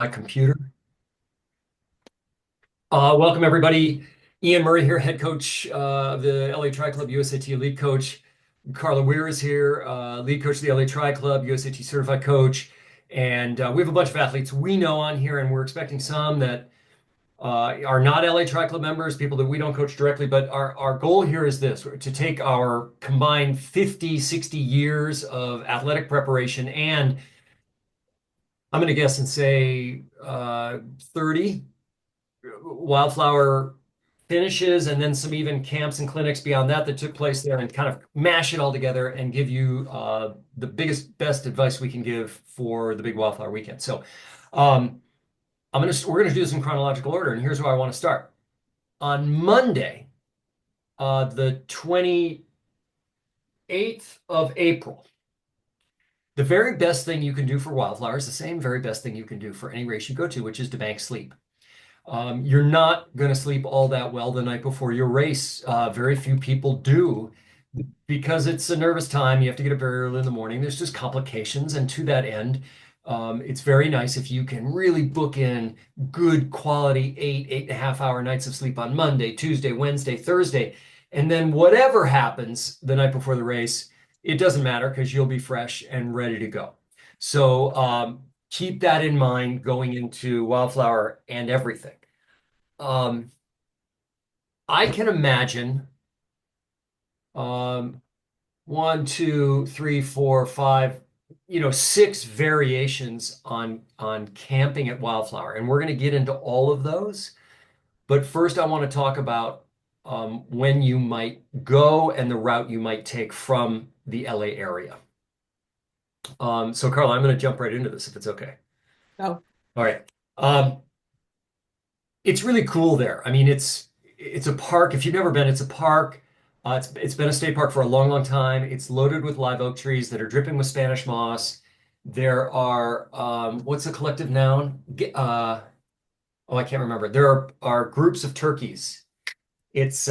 My computer. Welcome everybody. Ian Murray here, head coach of the LA Tri Club, USAT lead coach. Carla Weier is here, lead coach of the LA Tri Club, USAT certified coach. And we have a bunch of athletes we know on here, and we're expecting some that are not LA Tri Club members, people that we don't coach directly. But our goal here is this, to take our combined 50, 60 years of athletic preparation and I'm going to guess and say 30 wildflower finishes and then some even camps and clinics beyond that took place there and kind of mash it all together and give you the best advice we can give for the big wildflower weekend. So um, we're gonna do this in chronological order, and here's where I want to start. On Monday, the 28th of April, the very best thing you can do for wildflowers, is the same very best thing you can do for any race you go to, which is to bank sleep. You're not going to sleep all that well the night before your race. Very few people do because it's a nervous time. You have to get up very early in the morning. There's just complications. And to that end, it's very nice if you can really book in good quality 8.5 hour nights of sleep on Monday, Tuesday, Wednesday, Thursday. And then whatever happens the night before the race, it doesn't matter because you'll be fresh and ready to go. So keep that in mind going into Wildflower and everything. Um, I can imagine um, one, two, three, four, five, six variations on camping at Wildflower, and we're going to get into all of those. But first, I want to talk about when you might go and the route you might take from the LA area. So, Carla, I'm going to jump right into this if it's okay. Oh, All right. Um, it's really cool there. I mean, it's a park. If you've never been, it's a park. It's been a state park for a long, long time. It's loaded with live oak trees that are dripping with Spanish moss. There are what's the collective noun? Oh, I can't remember. There are groups of turkeys. It's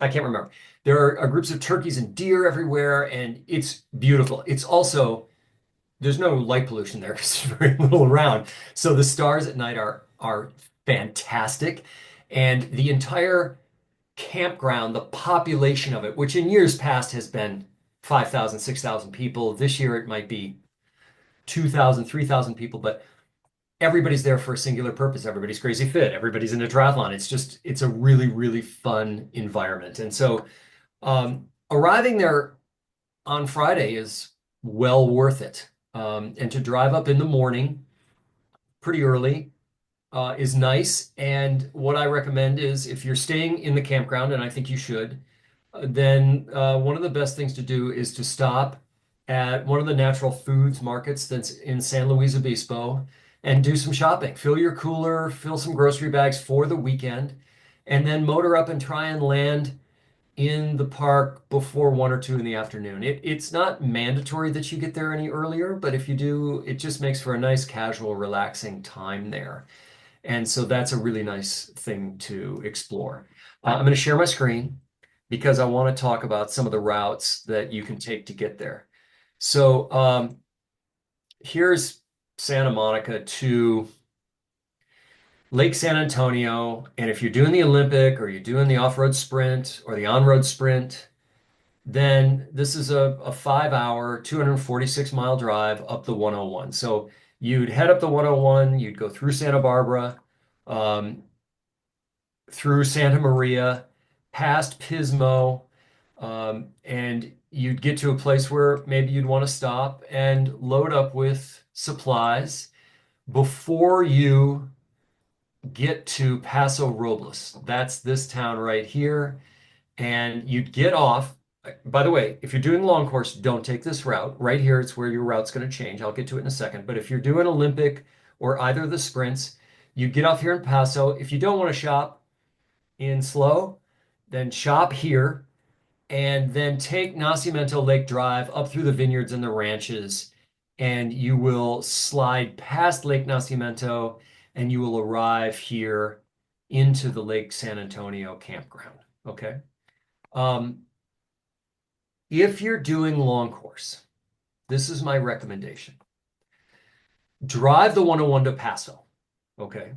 I can't remember. There are groups of turkeys and deer everywhere, and it's beautiful. It's also there's no light pollution there because there's very little around. So the stars at night are fantastic. And the entire campground, the population of it, which in years past has been 5,000, 6,000 people. This year it might be 2,000, 3,000 people, but everybody's there for a singular purpose. Everybody's crazy fit. Everybody's into triathlon. It's a really, really fun environment. And so arriving there on Friday is well worth it. And to drive up in the morning pretty early is nice. And what I recommend is if you're staying in the campground, and I think you should, then one of the best things to do is to stop at one of the natural foods markets that's in San Luis Obispo and do some shopping. Fill your cooler, fill some grocery bags for the weekend, and then motor up and try and land in the park before 1 or 2 in the afternoon. It's not mandatory that you get there any earlier, but if you do, it just makes for a nice, casual, relaxing time there. And so that's a really nice thing to explore. I'm going to share my screen because I want to talk about some of the routes that you can take to get there. So here's Santa Monica to Lake San Antonio. And if you're doing the Olympic or you're doing the off-road sprint or the on-road sprint, then this is a 5 hour, 246-mile drive up the 101. So you'd head up the 101, you'd go through Santa Barbara, um, through Santa Maria, past Pismo, and you'd get to a place where maybe you'd want to stop and load up with supplies before you get to Paso Robles. That's this town right here. And you'd get off. By the way, if you're doing long course, don't take this route. Right here, it's where your route's going to change. I'll get to it in a second. But if you're doing Olympic or either of the sprints, you get off here in Paso. If you don't want to shop in slow, then shop here and then take Nacimiento Lake Drive up through the vineyards and the ranches, and you will slide past Lake Nacimiento and you will arrive here into the Lake San Antonio campground. Okay. Um, if you're doing long course, this is my recommendation. drive the 101 to Paso, okay,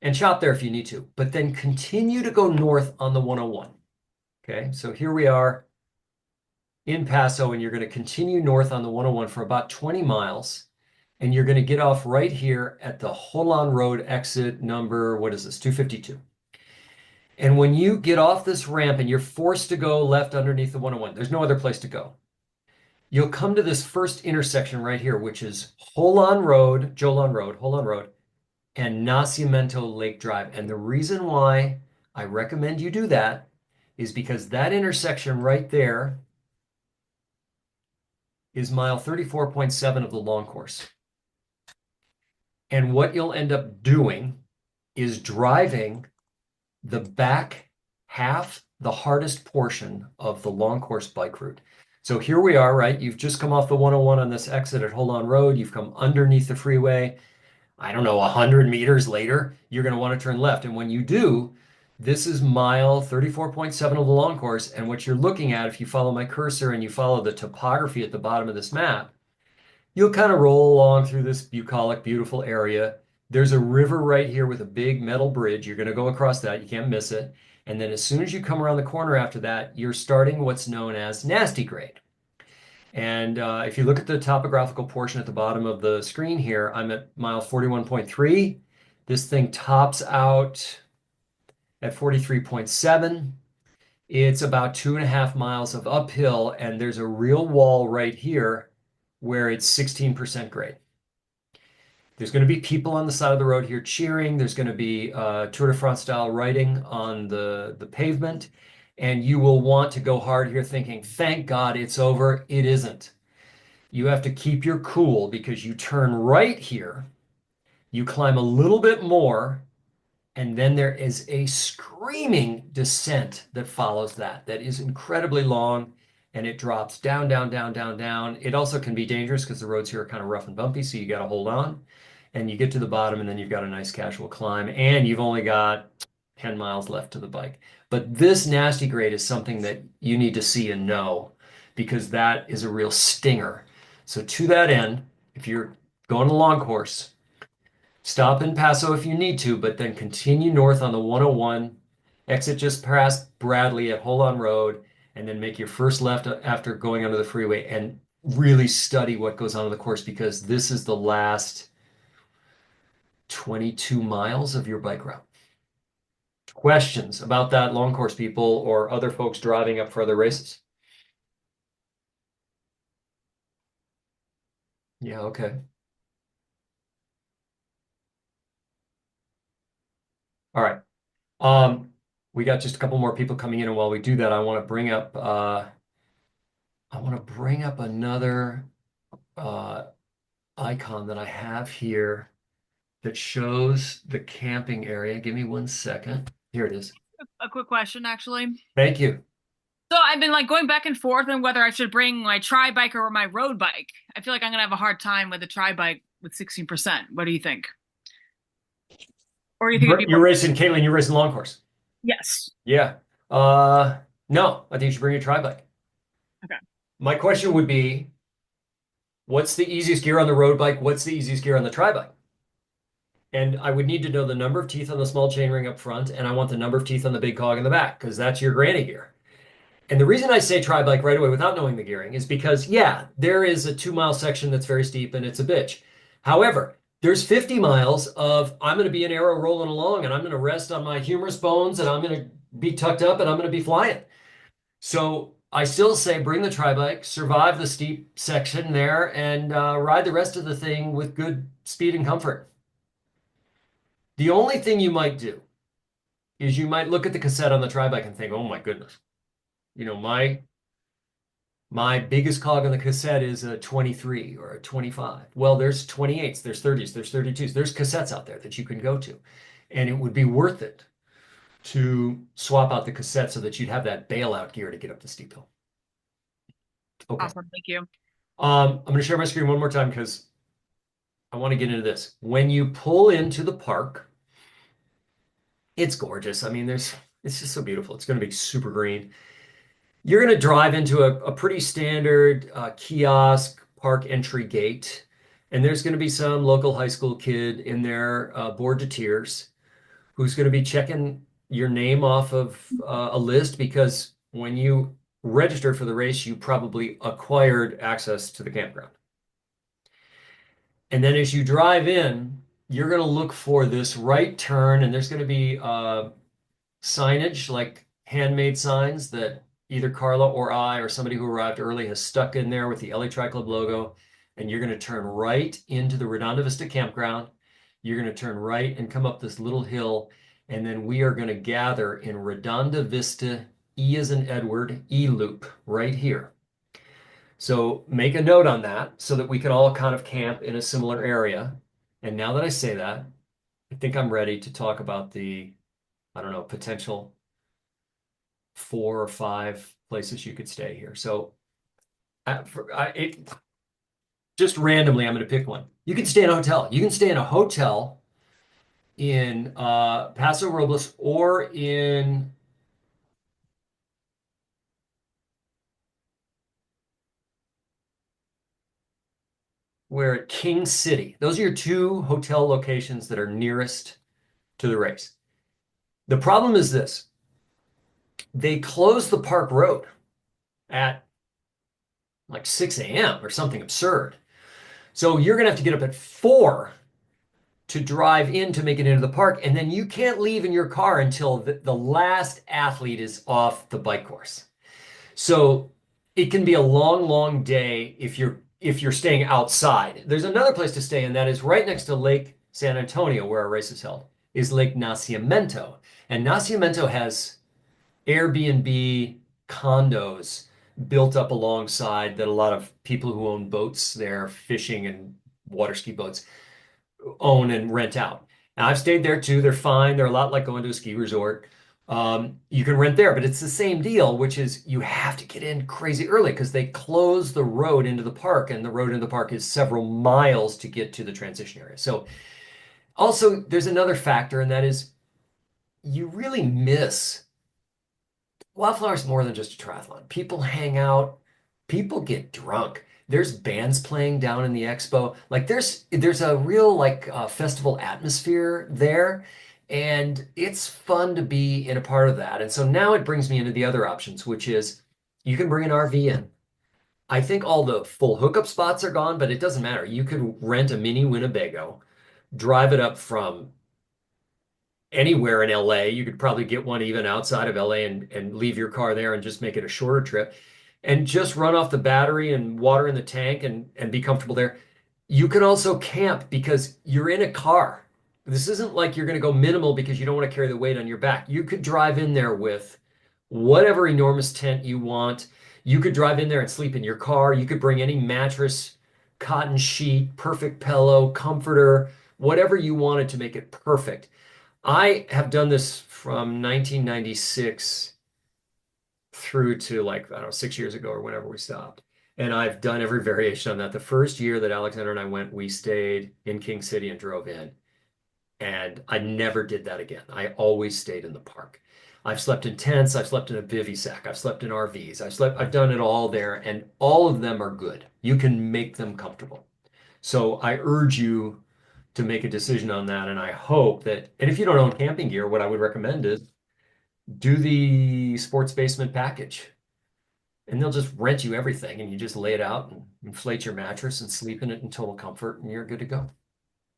and shop there if you need to, but then continue to go north on the 101. Okay, so here we are in Paso, and you're going to continue north on the 101 for about 20 miles, and you're going to get off right here at the Holon Road exit number, what is this, 252. And when you get off this ramp and you're forced to go left underneath the 101, there's no other place to go. You'll come to this first intersection right here, which is Holon Road, and Nacimiento Lake Drive. And the reason why I recommend you do that is because that intersection right there is mile 34.7 of the long course. And what you'll end up doing is driving the back half, the hardest portion of the long course bike route. So here we are, right? You've just come off the 101 on this exit at Holon Road. You've come underneath the freeway. I don't know, 100 meters later, you're going to want to turn left. And when you do, this is mile 34.7 of the long course. And what you're looking at, if you follow my cursor and you follow the topography at the bottom of this map, you'll kind of roll along through this bucolic, beautiful area. There's a river right here with a big metal bridge. You're going to go across that. You can't miss it. And then as soon as you come around the corner after that, you're starting what's known as nasty grade. And if you look at the topographical portion at the bottom of the screen here, I'm at mile 41.3. This thing tops out at 43.7. It's about 2.5 miles of uphill, and there's a real wall right here where it's 16% grade. There's going to be people on the side of the road here cheering. There's going to be Tour de France style writing on the pavement. And you will want to go hard here thinking, thank God it's over. It isn't. You have to keep your cool because you turn right here, you climb a little bit more, and then there is a screaming descent that follows that. That is incredibly long, and it drops down, down, down, down, down. It also can be dangerous because the roads here are kind of rough and bumpy, so you got to hold on. And you get to the bottom, and then you've got a nice casual climb, and you've only got 10 miles left to the bike. But this nasty grade is something that you need to see and know because that is a real stinger. So to that end, if you're going a long course, stop in Paso if you need to, but then continue north on the 101, exit just past Bradley at Holon Road, and then make your first left after going under the freeway and really study what goes on in the course because this is the last 22 miles of your bike route. Questions about that long course, people, or other folks driving up for other races? Yeah, okay. All right. We got just a couple more people coming in, and while we do that, I want to bring up another uh, icon that I have here that shows the camping area. Give me 1 second. Here it is. A quick question, actually. Thank you. So I've been like going back and forth on whether I should bring my tri bike or my road bike. I feel like I'm gonna have a hard time with the tri bike with 16%. What do you think? Or do you think it'd be You're racing, Caitlin, you're racing long course. Yes. Yeah. No, I think you should bring your tri-bike. Okay. My question would be, what's the easiest gear on the road bike? What's the easiest gear on the tri-bike? And I would need to know the number of teeth on the small chainring up front, and I want the number of teeth on the big cog in the back, because that's your granny gear. And the reason I say tri-bike right away without knowing the gearing is because, yeah, there is a 2 mile section that's very steep and it's a bitch. However, there's 50 miles of I'm going to be an arrow rolling along and I'm going to rest on my humerus bones and I'm going to be tucked up and I'm going to be flying. So I still say bring the tri-bike, survive the steep section there, and ride the rest of the thing with good speed and comfort. The only thing you might do is you might look at the cassette on the tri-bike and think, oh my goodness, you know, my biggest cog on the cassette is a 23 or a 25. Well, there's 28s, there's 30s, there's 32s. There's cassettes out there that you can go to. And it would be worth it to swap out the cassette so that you'd have that bailout gear to get up the steep hill. Okay. Awesome. Thank you. I'm going to share my screen one more time because I want to get into this. When you pull into the park, it's gorgeous. I mean, it's just so beautiful. It's going to be super green. You're going to drive into a pretty standard kiosk park entry gate. And there's going to be some local high school kid in there, bored to tears, who's going to be checking your name off of a list because when you registered for the race, you probably acquired access to the campground. And then as you drive in, you're going to look for this right turn, and there's going to be signage like handmade signs that either Carla or I or somebody who arrived early has stuck in there with the LA Tri Club logo. And you're going to turn right into the Redondo Vista campground. You're going to turn right and come up this little hill. And then we are going to gather in Redondo Vista, E as in Edward, E loop right here. So make a note on that so that we can all kind of camp in a similar area. And now that I say that, I think I'm ready to talk about the, I don't know, potential 4 or 5 places you could stay here. So just randomly, I'm going to pick one. You can stay in a hotel. You can stay in a hotel in Paso Robles or in where at King City. Those are your 2 hotel locations that are nearest to the race. The problem is this. They close the park road at like 6 a.m. or something absurd. So you're going to have to get up at 4 to drive in to make it into the park. And then you can't leave in your car until the last athlete is off the bike course. So it can be a long, long day if you're staying outside. There's another place to stay, and that is right next to Lake San Antonio, where our race is held, is Lake Nacimiento. And Nacimiento has Airbnb condos built up alongside that a lot of people who own boats there, fishing and water ski boats, own and rent out. And I've stayed there too. They're fine. They're a lot like going to a ski resort. You can rent there, but it's the same deal, which is you have to get in crazy early because they close the road into the park, and the road into the park is several miles to get to the transition area. So also there's another factor, and that is you really miss Wildflower is more than just a triathlon. People hang out, people get drunk. There's bands playing down in the expo. Like there's a real like festival atmosphere there, and it's fun to be in a part of that. And so now it brings me into the other options, which is you can bring an RV in. I think all the full hookup spots are gone, but it doesn't matter. You could rent a mini Winnebago, drive it up from anywhere in LA. You could probably get one even outside of LA and leave your car there and just make it a shorter trip and just run off the battery and water in the tank and be comfortable there. You can also camp because you're in a car. This isn't like you're going to go minimal because you don't want to carry the weight on your back. You could drive in there with whatever enormous tent you want. You could drive in there and sleep in your car. You could bring any mattress, cotton sheet, perfect pillow, comforter, whatever you wanted to make it perfect. I have done this from 1996 through to like, I don't know, 6 years ago or whenever we stopped. And I've done every variation on that. The first year that Alexander and I went, we stayed in King City and drove in. And I never did that again. I always stayed in the park. I've slept in tents, I've slept in a bivy sack, I've slept in RVs, I've done it all there, and all of them are good. You can make them comfortable. So I urge you to make a decision on that. And I hope that, and if you don't own camping gear, what I would recommend is do the sports basement package. And they'll just rent you everything and you just lay it out and inflate your mattress and sleep in it in total comfort and you're good to go.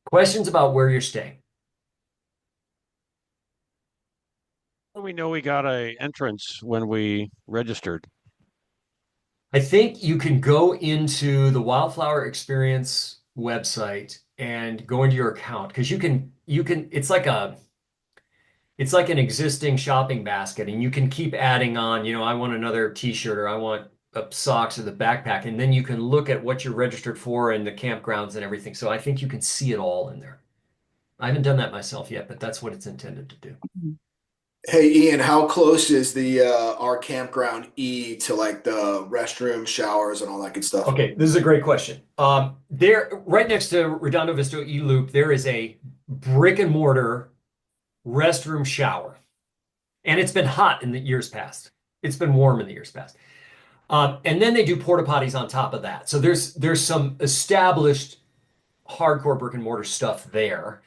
Questions about where you're staying? We know we got a entrance when we registered. I think you can go into the Wildflower Experience website and go into your account because you can it's like an existing shopping basket and you can keep adding on, I want another t-shirt or I want socks or the backpack, and then you can look at what you're registered for and the campgrounds and everything. So I think you can see it all in there. I haven't done that myself yet, but that's what it's intended to do. Hey Ian, how close is the our campground E to like the restroom, showers, and all that good stuff? Okay, this is a great question. There, right next to Redondo Vista E Loop, there is a brick and mortar restroom shower, and it's been hot in the years past. It's been warm in the years past. And then they do porta potties on top of that. So there's some established hardcore brick and mortar stuff there.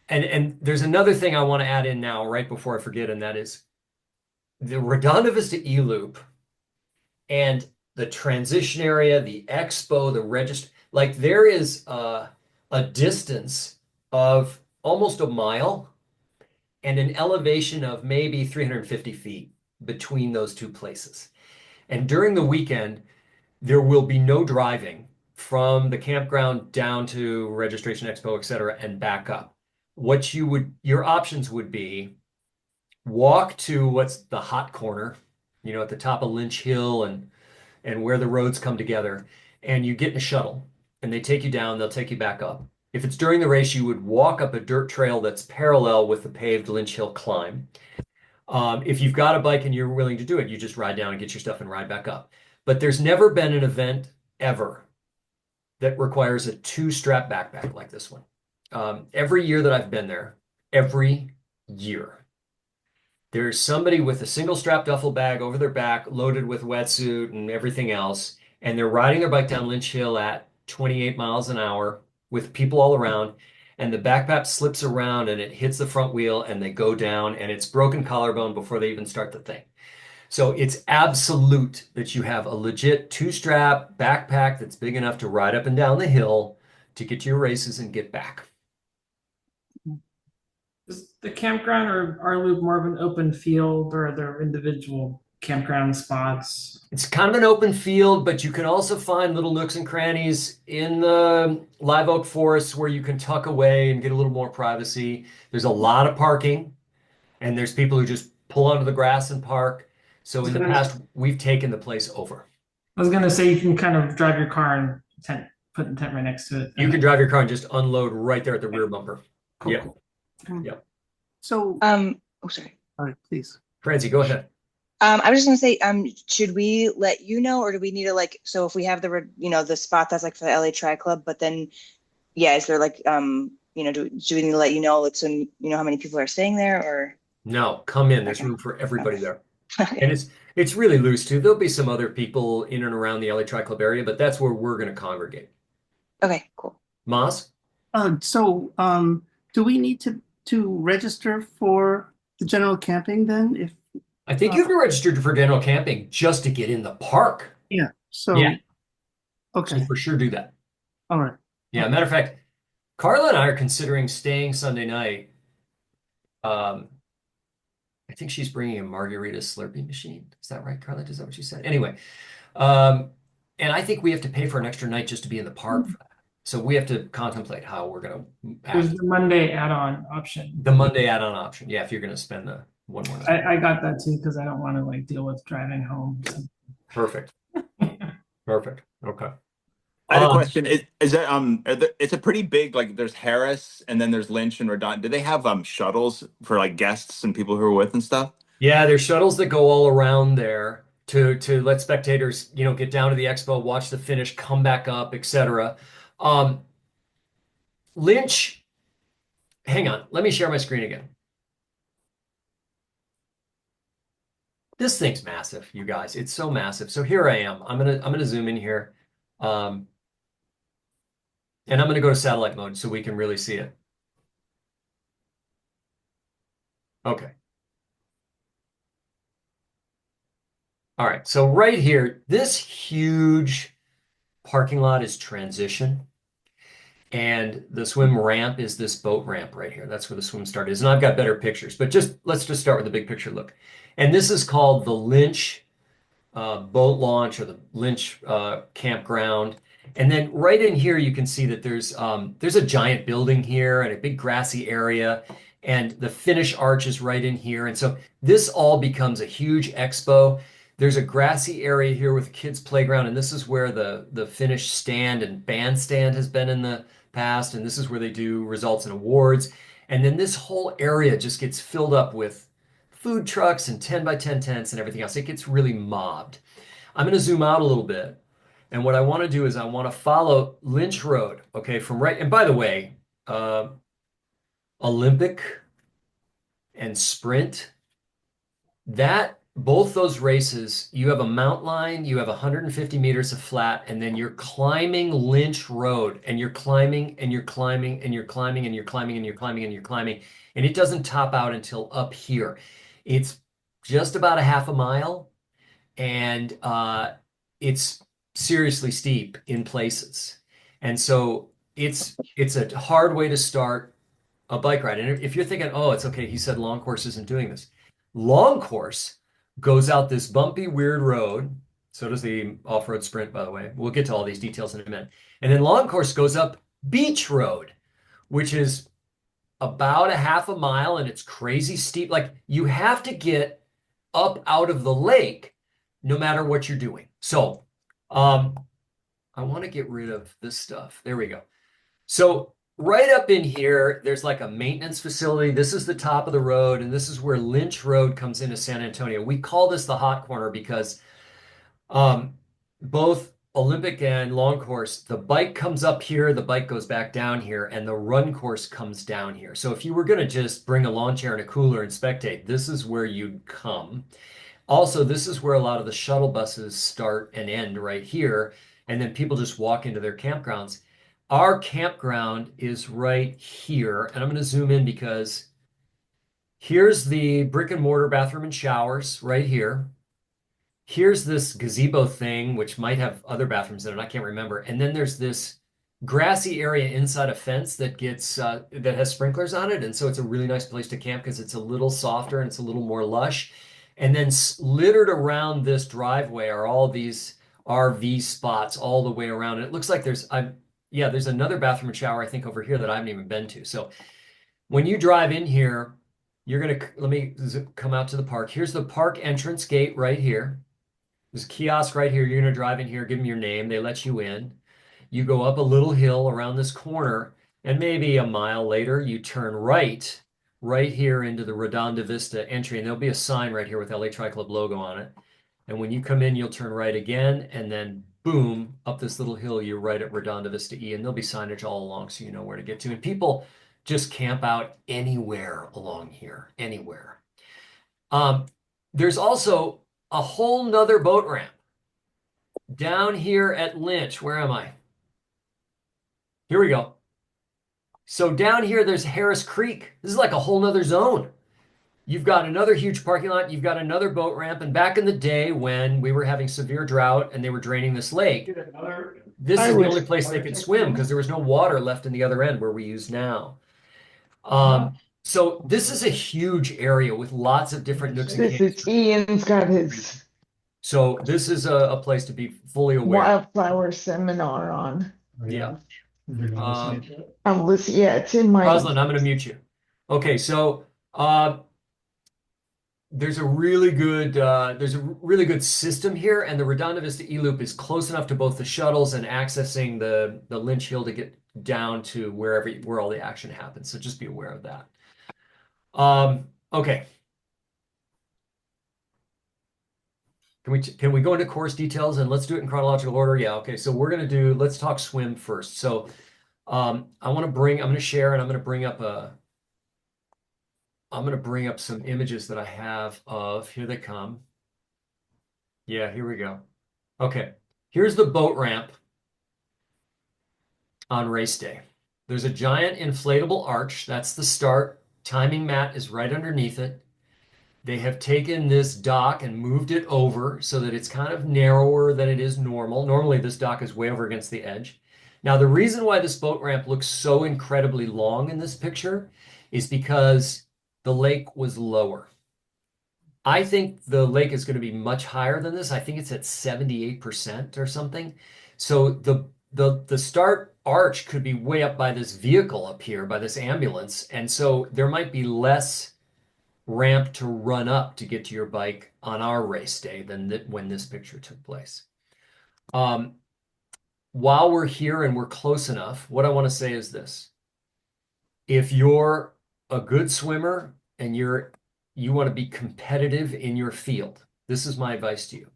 And there's another thing I want to add in now, right before I forget, and that is the Redondo Vista E-Loop and the transition area, the expo, the register. Like there is a distance of almost a mile and an elevation of maybe 350 feet between those two places. And during the weekend, there will be no driving from the campground down to registration expo, et cetera, and back up. Your options would be walk to what's the hot corner, at the top of Lynch Hill and where the roads come together, and you get in a shuttle and they take you down, they'll take you back up. If it's during the race, you would walk up a dirt trail that's parallel with the paved Lynch Hill climb. If you've got a bike and you're willing to do it, you just ride down and get your stuff and ride back up. But there's never been an event ever that requires a two-strap backpack like this one. Every year that I've been there, every year, there's somebody with a single strap duffel bag over their back, loaded with wetsuit and everything else, and they're riding their bike down Lynch Hill at 28 miles an hour with people all around, and the backpack slips around and it hits the front wheel and they go down and it's broken collarbone before they even start the thing. So it's absolute that you have a legit two-strap backpack that's big enough to ride up and down the hill to get to your races and get back. Is the campground or our loop more of an open field, or are there individual campground spots? It's kind of an open field, but you can also find little nooks and crannies in the live oak forests where you can tuck away and get a little more privacy. There's a lot of parking, and there's people who just pull onto the grass and park. So in the past, we've taken the place over. I was gonna say you can kind of drive your car and put the tent right next to it. You can drive your car and just unload right there at the rear bumper. Cool, Yeah. cool. Yeah. So, Oh, sorry. all right, please. Francie, go ahead. I was just gonna say, should we let you know, or do we need to so if we have the spot that's like for the LA Tri Club, but then, yeah, is there do we need to let you know, so you know how many people are staying there, or? No, come in. There's room for everybody there. And it's really loose too. There'll be some other people in and around the LA Tri Club area, but that's where we're going to congregate. Okay, cool. Moss? Do we need to register for the general camping then? If I think you have to register for general camping just to get in the park. yeah, so Yeah. okay, So for sure do that. all right. Yeah, matter of fact, Carla and I are considering staying Sunday night. I think she's bringing a margarita Slurpee machine. Is that right, Carla? Is that what you said? Anyway, and I think we have to pay for an extra night just to be in the park for that. So we have to contemplate how we're going to There's the Monday add-on option. the Monday add-on option. Yeah, if you're going to spend the one more night. I got that too because I don't want to deal with driving home. So. Perfect. Perfect. Okay. I had a question. Is that it's a pretty big, there's Harris and then there's Lynch and Redondo. Do they have shuttles for guests and people who are with and stuff? Yeah, there's shuttles that go all around there to let spectators, get down to the expo, watch the finish, come back up, etc. Lynch, hang on, let me share my screen again. This thing's massive, you guys. It's so massive. So here I am. I'm gonna zoom in here. And I'm going to go to satellite mode so we can really see it. Okay. All right. So right here, this huge parking lot is transition. And the swim ramp is this boat ramp right here. That's where the swim start is. And I've got better pictures, but let's just start with the big picture look. And this is called the Lynch boat launch, or the Lynch campground. And then right in here, you can see that there's a giant building here and a big grassy area, and the finish arch is right in here. And so this all becomes a huge expo. There's a grassy area here with a kids' playground, and this is where the finish stand and bandstand has been in the past, and this is where they do results and awards. And then this whole area just gets filled up with food trucks and 10 by 10 tents and everything else. It gets really mobbed. I'm going to zoom out a little bit. And what I want to do is I want to follow Lynch Road, okay, from right. And by the way, Olympic and sprint, that both those races, you have a mountain line, you have 150 meters of flat, and then you're climbing Lynch Road, and you're climbing and you're climbing and you're climbing and you're climbing and you're climbing and you're climbing, and it doesn't top out until up here. It's just about a half a mile, and it's seriously steep in places. And so it's a hard way to start a bike ride. And if you're thinking, oh, it's okay, he said long course isn't doing this. Long course goes out this bumpy, weird road. So does the off-road sprint, by the way. We'll get to all these details in a minute. And then long course goes up Beach Road, which is about a half a mile, and it's crazy steep. Like you have to get up out of the lake no matter what you're doing. So I want to get rid of this stuff. There we go. So right up in here, there's like a maintenance facility. This is the top of the road, and this is where Lynch Road comes into San Antonio. We call this the hot corner because both Olympic and long course, the bike comes up here, the bike goes back down here, and the run course comes down here. So if you were going to just bring a lawn chair and a cooler and spectate, this is where you'd come. Also, this is where a lot of the shuttle buses start and end right here, and then people just walk into their campgrounds. Our campground is right here, and I'm going to zoom in because here's the brick and mortar bathroom and showers right here. Here's this gazebo thing, which might have other bathrooms in it. I can't remember. And then there's this grassy area inside a fence that gets that has sprinklers on it, and so it's a really nice place to camp because it's a little softer and it's a little more lush. And then littered around this driveway are all these RV spots all the way around. And it looks like there's another bathroom and shower I think over here that I haven't even been to. So when you drive in here, you're gonna let me come out to the park. Here's the park entrance gate right here. There's a kiosk right here. You're gonna drive in here, give them your name. They let you in. You go up a little hill around this corner, and maybe a mile later, you turn right here into the Redonda Vista entry, and there'll be a sign right here with LA Tri Club logo on it. And when you come in, you'll turn right again, and then boom, up this little hill, you're right at Redonda Vista E, and there'll be signage all along so you know where to get to. And people just camp out anywhere along here, anywhere. There's also a whole nother boat ramp down here at Lynch. Where am I? Here we go. So down here, there's Harris Creek. This is like a whole nother zone. You've got another huge parking lot. You've got another boat ramp. And back in the day when we were having severe drought and they were draining this lake, this is the only place they could swim because there was no water left in the other end where we use now. So this is a huge area with lots of different nooks and This crannies. is Ian's got his So this is a place to be fully aware. wildflower seminar on. Yeah. I'm listening. Yeah, it's in my. Rosalind, I'm going to mute you. Okay, so there's a really good system here, and the Redonda Vista E-Loop is close enough to both the shuttles and accessing the Lynch Hill to get down to where all the action happens. So just be aware of that. Okay. Can we go into course details and let's do it in chronological order? Yeah. Okay. So let's talk swim first. So I'm going to share and I'm going to bring up some images that I have of, here they come. Yeah, here we go. Okay. Here's the boat ramp on race day. There's a giant inflatable arch. That's the start. Timing mat is right underneath it. They have taken this dock and moved it over so that it's kind of narrower than it is normal. Normally, this dock is way over against the edge. Now, the reason why this boat ramp looks so incredibly long in this picture is because the lake was lower. I think the lake is going to be much higher than this. I think it's at 78% or something. So the start arch could be way up by this vehicle up here, by this ambulance. And so there might be less ramp to run up to get to your bike on our race day than when this picture took place. While we're here and we're close enough, what I want to say is this. If you're a good swimmer and you want to be competitive in your field, this is my advice to you.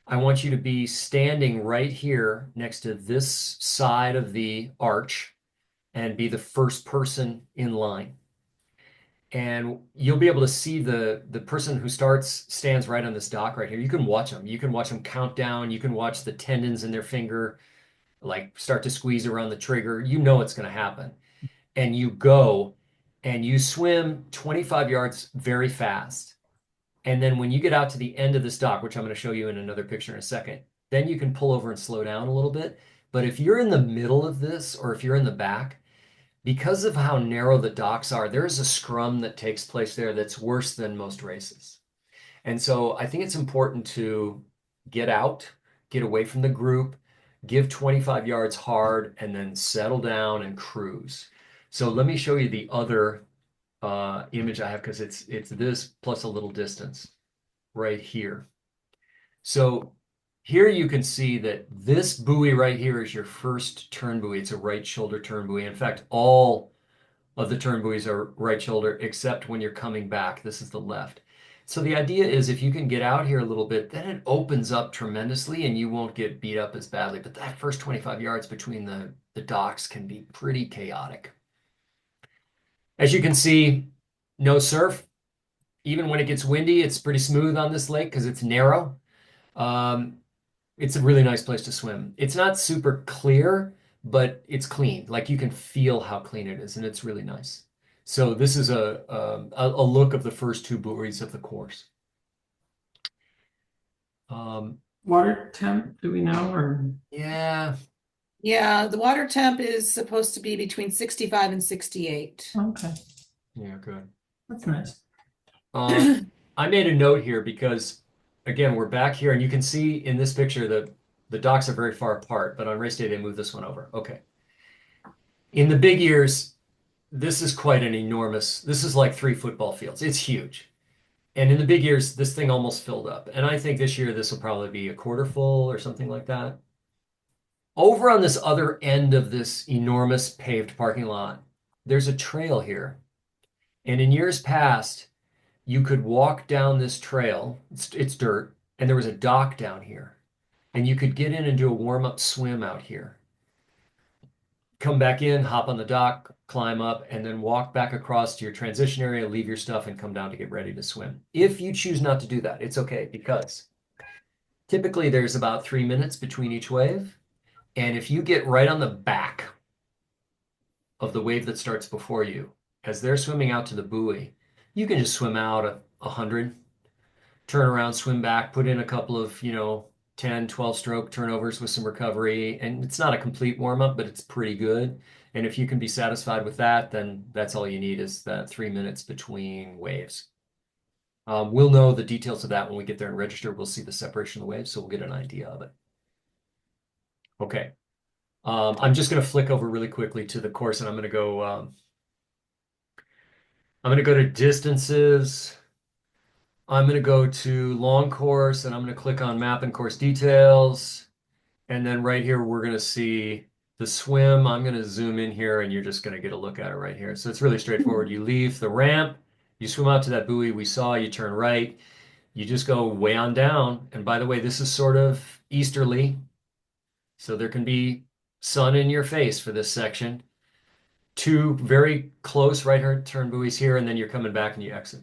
I want you to be standing right here next to this side of the arch and be the first person in line. and you'll be able to see the person who stands right on this dock right here. You can watch them. You can watch them count down. You can watch the tendons in their finger like start to squeeze around the trigger. You know it's going to happen. And you go and you swim 25 yards very fast. And then when you get out to the end of this dock, which I'm going to show you in another picture in a second, then you can pull over and slow down a little bit. But if you're in the middle of this, or if you're in the back, because of how narrow the docks are, there's a scrum that takes place there that's worse than most races. And so I think it's important to get out, get away from the group, give 25 yards hard, and then settle down and cruise. So let me show you the other image I have, because it's this plus a little distance right here. So here you can see that this buoy right here is your first turn buoy. It's a right shoulder turn buoy. In fact, all of the turn buoys are right shoulder, except when you're coming back. This is the left. So the idea is if you can get out here a little bit, then it opens up tremendously and you won't get beat up as badly. But that first 25 yards between the docks can be pretty chaotic. As you can see, no surf. Even when it gets windy, it's pretty smooth on this lake because it's narrow. It's a really nice place to swim. It's not super clear, but it's clean. Like you can feel how clean it is, and it's really nice. So this is a look of the first two buoys of the course. Water temp, do we know? Or Yeah. Yeah, the water temp is supposed to be between 65 and 68. okay, Yeah, good. that's nice. I made a note here because, again, we're back here, and you can see in this picture that the docks are very far apart, but on race day, they move this one over. Okay. In the big years, this is quite an enormous, this is like 3 football fields. It's huge. And in the big years, this thing almost filled up. And I think this year, this will probably be a quarter full or something like that. Over on this other end of this enormous paved parking lot, there's a trail here. And in years past, you could walk down this trail. It's dirt, and there was a dock down here. And you could get in and do a warm-up swim out here. Come back in, hop on the dock, climb up, and then walk back across to your transition area, leave your stuff, and come down to get ready to swim. If you choose not to do that, it's okay, because typically there's about 3 minutes between each wave. And if you get right on the back of the wave that starts before you, as they're swimming out to the buoy, you can just swim out 100, turn around, swim back, put in a couple of, 10, 12 stroke turnovers with some recovery. And it's not a complete warm up, but it's pretty good. And if you can be satisfied with that, then that's all you need is that 3 minutes between waves. We'll know the details of that when we get there and register. We'll see the separation of the waves, so we'll get an idea of it. Okay. I'm just going to flick over really quickly to the course, and I'm going to go to distances. I'm going to go to long course, and I'm going to click on map and course details. And then right here, we're going to see the swim. I'm going to zoom in here, and you're just going to get a look at it right here. So it's really straightforward. You leave the ramp, you swim out to that buoy we saw, you turn right, you just go way on down. And by the way, this is sort of easterly, so there can be sun in your face for this section. 2 very close right turn buoys here, and then you're coming back and you exit.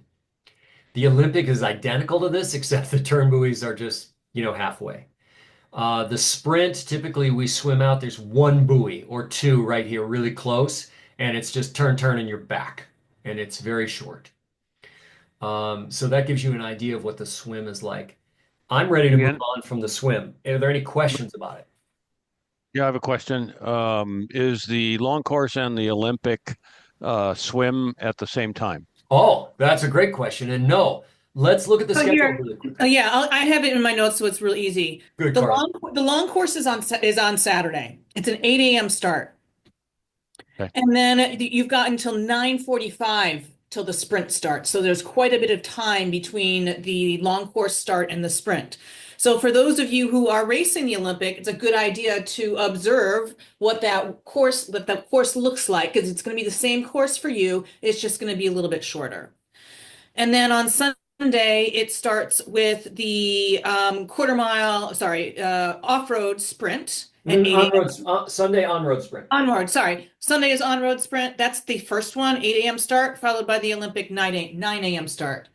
The Olympic is identical to this, except the turn buoys are just, halfway. The sprint, typically we swim out, there's 1 buoy or 2 right here, really close, and it's just turn, and you're back, and it's very short. So that gives you an idea of what the swim is like. I'm ready to move on from the swim. Are there any questions about it? Yeah, I have a question. Is the long course and the Olympic swim at the same time? Oh, that's a great question. And no, let's look at the schedule here- really quick. Yeah, I have it in my notes, so it's real easy. Good, The Carla. long course is on Saturday. It's an 8 a.m. start. Okay. And then you've got until 9:45 till the sprint starts. So there's quite a bit of time between the long course start and the sprint. So for those of you who are racing the Olympic, it's a good idea to observe what that course looks like, because it's going to be the same course for you. It's just going to be a little bit shorter. And then on Sunday Monday, it starts with the off-road sprint at 8 a.m. Sunday on-road sprint. Onward, sorry. Sunday is on-road sprint. That's the first one, 8 a.m. start, followed by the Olympic 9 a.m. start.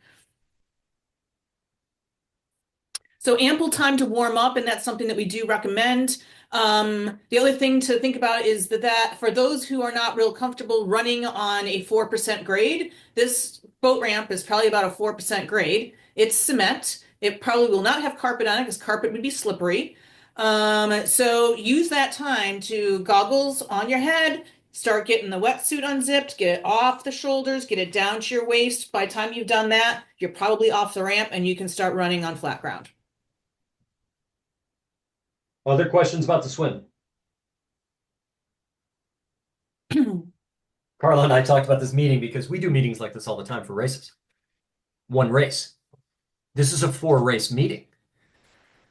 So ample time to warm up, and that's something that we do recommend. The other thing to think about is that for those who are not real comfortable running on a 4% grade, this boat ramp is probably about a 4% grade. It's cement. It probably will not have carpet on it because carpet would be slippery. So use that time to goggles on your head, start getting the wetsuit unzipped, get it off the shoulders, get it down to your waist. By the time you've done that, you're probably off the ramp and you can start running on flat ground. Other questions about the swim? Carla and I talked about this meeting because we do meetings like this all the time for races. One race. This is a 4-race meeting.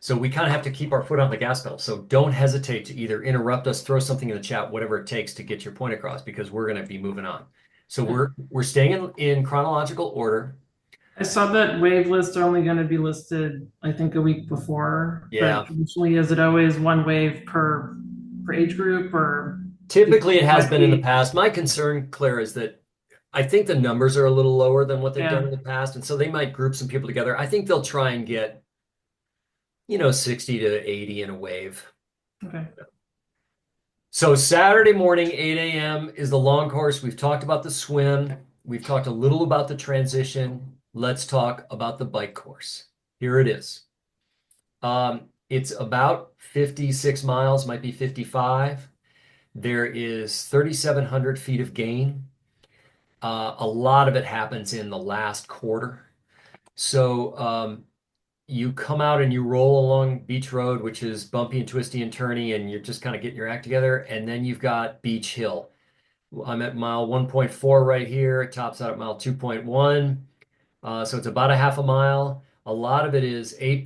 So we kind of have to keep our foot on the gas pedal. So don't hesitate to either interrupt us, throw something in the chat, whatever it takes to get your point across, because we're going to be moving on. So we're staying in chronological order. I saw that wave lists are only going to be listed, I think, a week before. Yeah. But traditionally, is it always one wave per age group, or? Typically, it has been in the past. My concern, Claire, is that I think the numbers are a little lower than what they've done in the past, and so they might group some people together. I think they'll try and get, 60 to 80 in a wave. Okay. So Saturday morning, 8 a.m. is the long course. We've talked about the swim. We've talked a little about the transition. Let's talk about the bike course. Here it is. It's about 56 miles, might be 55. There is 3,700 feet of gain. A lot of it happens in the last quarter. So you come out and you roll along Beach Road, which is bumpy and twisty and turny, and you're just kind of getting your act together. And then you've got Beach Hill. I'm at mile 1.4 right here. It tops out at mile 2.1. So it's about a half a mile. A lot of it is 8%,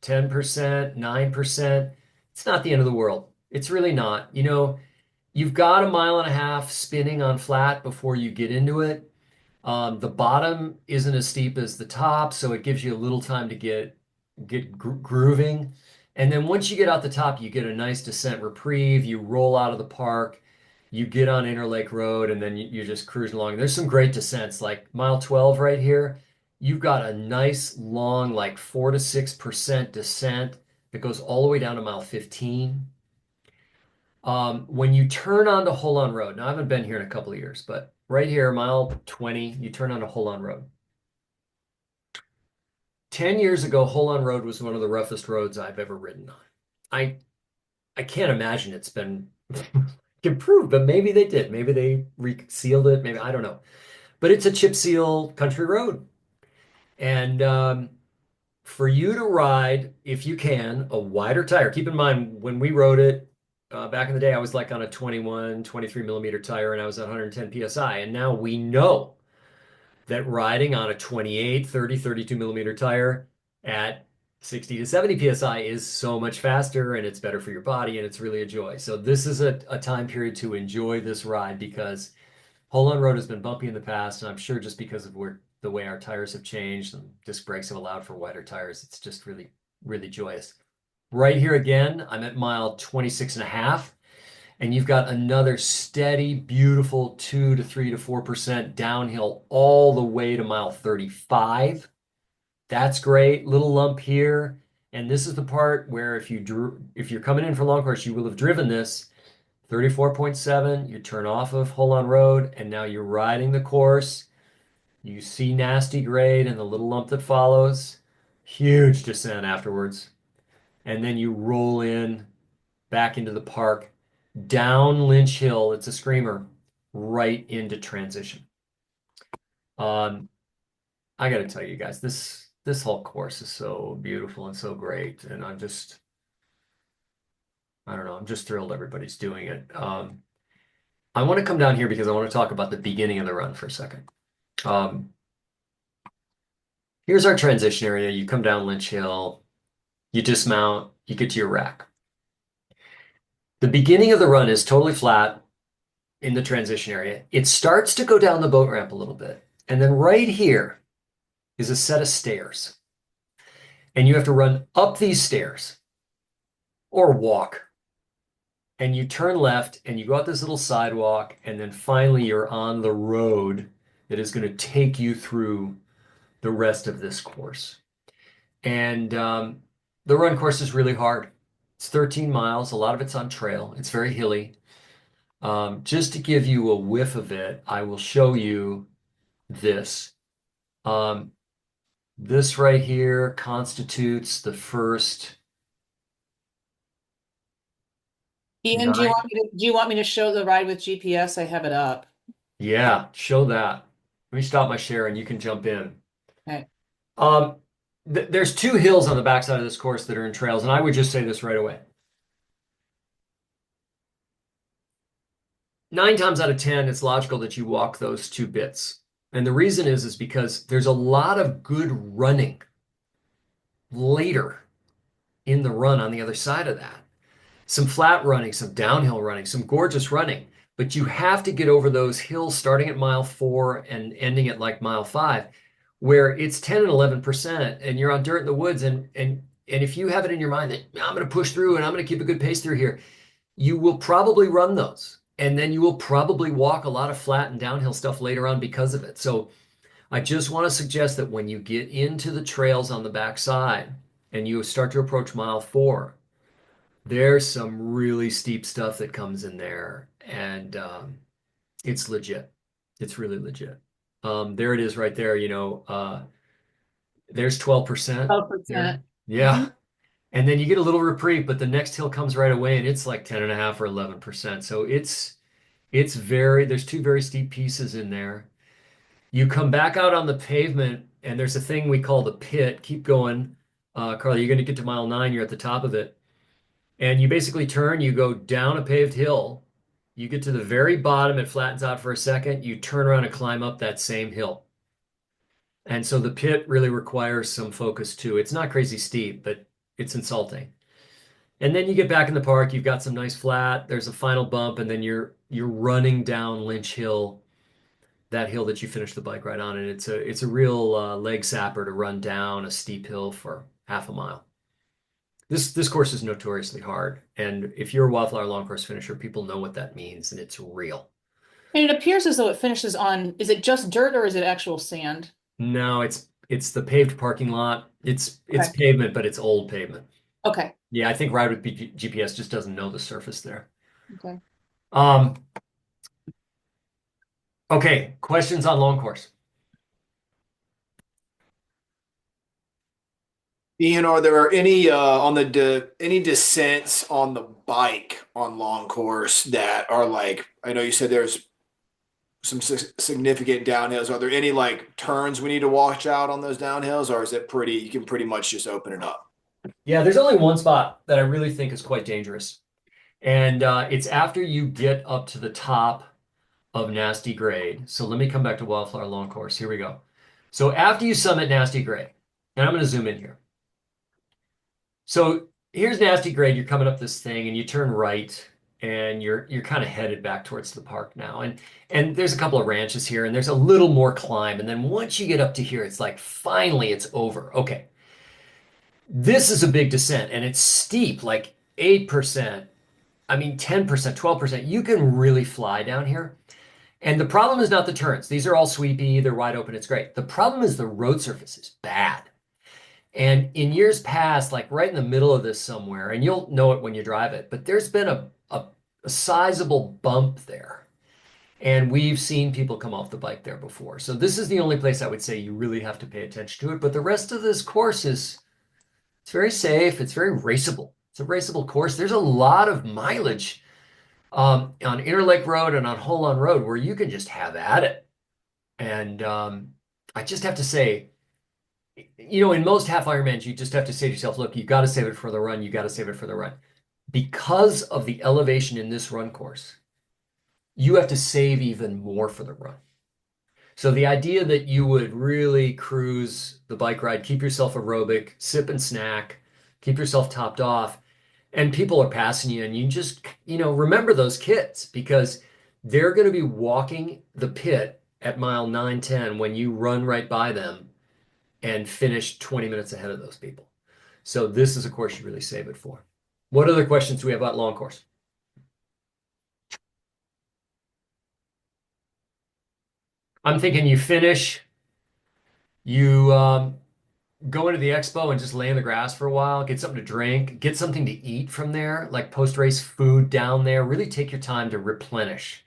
10%, 9%. It's not the end of the world. It's really not. You've got a mile and a half spinning on flat before you get into it. The bottom isn't as steep as the top, so it gives you a little time to get grooving. And then once you get out the top, you get a nice descent reprieve. You roll out of the park, you get on Interlake Road, and then you're just cruising along. There's some great descents, like mile 12 right here. You've got a nice long, like 4 to 6% descent that goes all the way down to mile 15. When you turn onto Holon Road, now I haven't been here in a couple of years, but right here, mile 20, you turn onto Holon Road. 10 years ago, Holon Road was one of the roughest roads I've ever ridden on. I can't imagine it's been improved, but maybe they did. Maybe they resealed it. Maybe, I don't know. But it's a chip seal country road. And for you to ride, if you can, a wider tire. Keep in mind, when we rode it, back in the day, I was like on a 21, 23 millimeter tire, and I was at 110 PSI. And now we know that riding on a 28, 30, 32 millimeter tire at 60 to 70 PSI is so much faster, and it's better for your body, and it's really a joy. So this is a time period to enjoy this ride, because Holon Road has been bumpy in the past, and I'm sure just because of the way our tires have changed and disc brakes have allowed for wider tires, it's just really, really joyous. Right here again, I'm at mile 26 and a half, and you've got another steady, beautiful 2 to 3 to 4% downhill all the way to mile 35. That's great. Little lump here. And this is the part where if you're coming in for long course, you will have driven this 34.7. You turn off of Holon Road, and now you're riding the course. You see nasty grade and the little lump that follows. Huge descent afterwards. And then you roll in back into the park, down Lynch Hill. It's a screamer, right into transition. I got to tell you guys, this whole course is so beautiful and so great, and I don't know, I'm just thrilled everybody's doing it. I want to come down here because I want to talk about the beginning of the run for a second. Here's our transition area. You come down Lynch Hill. You dismount, you get to your rack. The beginning of the run is totally flat in the transition area. It starts to go down the boat ramp a little bit. And then right here is a set of stairs. And you have to run up these stairs or walk. And you turn left and you go out this little sidewalk, and then finally you're on the road that is going to take you through the rest of this course. And the run course is really hard. It's 13 miles. A lot of it's on trail. It's very hilly. Just to give you a whiff of it, I will show you this. This right here constitutes the first Ian, nine. do you want me to show the ride with GPS? I have it up. Yeah, show that. Let me stop my share and you can jump in. Okay. There's two hills on the backside of this course that are in trails, and I would just say this right away. 9 times out of 10, it's logical that you walk those two bits. And the reason is because there's a lot of good running later in the run on the other side of that. Some flat running, some downhill running, some gorgeous running. But you have to get over those hills starting at mile 4 and ending at like mile 5, where it's 10 and 11%, and you're on dirt in the woods. And if you have it in your mind that I'm going to push through and I'm going to keep a good pace through here, you will probably run those. And then you will probably walk a lot of flat and downhill stuff later on because of it. So I just want to suggest that when you get into the trails on the backside and you start to approach mile 4, there's some really steep stuff that comes in there, and it's legit. It's really legit. There it is right there. There's 12%. 12%. Yeah. And then you get a little reprieve, but the next hill comes right away and it's like 10.5 or 11%. So there's two very steep pieces in there. You come back out on the pavement and there's a thing we call the pit. Keep going. Carla, you're going to get to mile 9. You're at the top of it. And you basically turn, you go down a paved hill. You get to the very bottom, it flattens out for a second. You turn around and climb up that same hill. And so the pit really requires some focus too. It's not crazy steep, but it's insulting. And then you get back in the park, you've got some nice flat, there's a final bump, and then you're running down Lynch Hill, that hill that you finished the bike ride on, and it's a real leg sapper to run down a steep hill for half a mile. This course is notoriously hard, and if you're a Wildflower long course finisher, people know what that means, and it's real. And it appears as though it finishes on, is it just dirt or is it actual sand? No, it's the paved parking lot. It's Okay. pavement, but it's old pavement. Okay. Yeah, I think Ride with GPS just doesn't know the surface there. Okay. Okay, questions on long course? Ian, are there any any descents on the bike on long course that are like, I know you said there's some significant downhills. Are there any like turns we need to watch out on those downhills, or is it you can pretty much just open it up? Yeah, there's only one spot that I really think is quite dangerous. And it's after you get up to the top of Nasty Grade. So let me come back to Wildflower Long Course. Here we go. So after you summit Nasty Grade, and I'm going to zoom in here. So here's Nasty Grade. You're coming up this thing and you turn right and you're kind of headed back towards the park now. And there's a couple of ranches here and there's a little more climb. And then once you get up to here, it's like finally it's over. Okay. This is a big descent and it's steep, like 8%. I mean, 10%, 12%. You can really fly down here. And the problem is not the turns. These are all sweepy. They're wide open. It's great. The problem is the road surface is bad. And in years past, like right in the middle of this somewhere, and you'll know it when you drive it, but there's been a sizable bump there. And we've seen people come off the bike there before. So this is the only place I would say you really have to pay attention to it. But the rest of this course it's very safe. It's very raceable. It's a raceable course. There's a lot of mileage on Interlake Road and on Holon Road where you can just have at it. And I just have to say, in most half Ironmans, you just have to say to yourself, look, you got to save it for the run. You got to save it for the run. Because of the elevation in this run course, you have to save even more for the run. So the idea that you would really cruise the bike ride, keep yourself aerobic, sip and snack, keep yourself topped off, and people are passing you, and you just, remember those kids because they're going to be walking the pit at mile 9, 10 when you run right by them. and finish 20 minutes ahead of those people. So this is a course you really save it for. What other questions do we have about long course? I'm thinking you finish, you go into the expo and just lay in the grass for a while, get something to drink, get something to eat from there, like post-race food down there. Really take your time to replenish.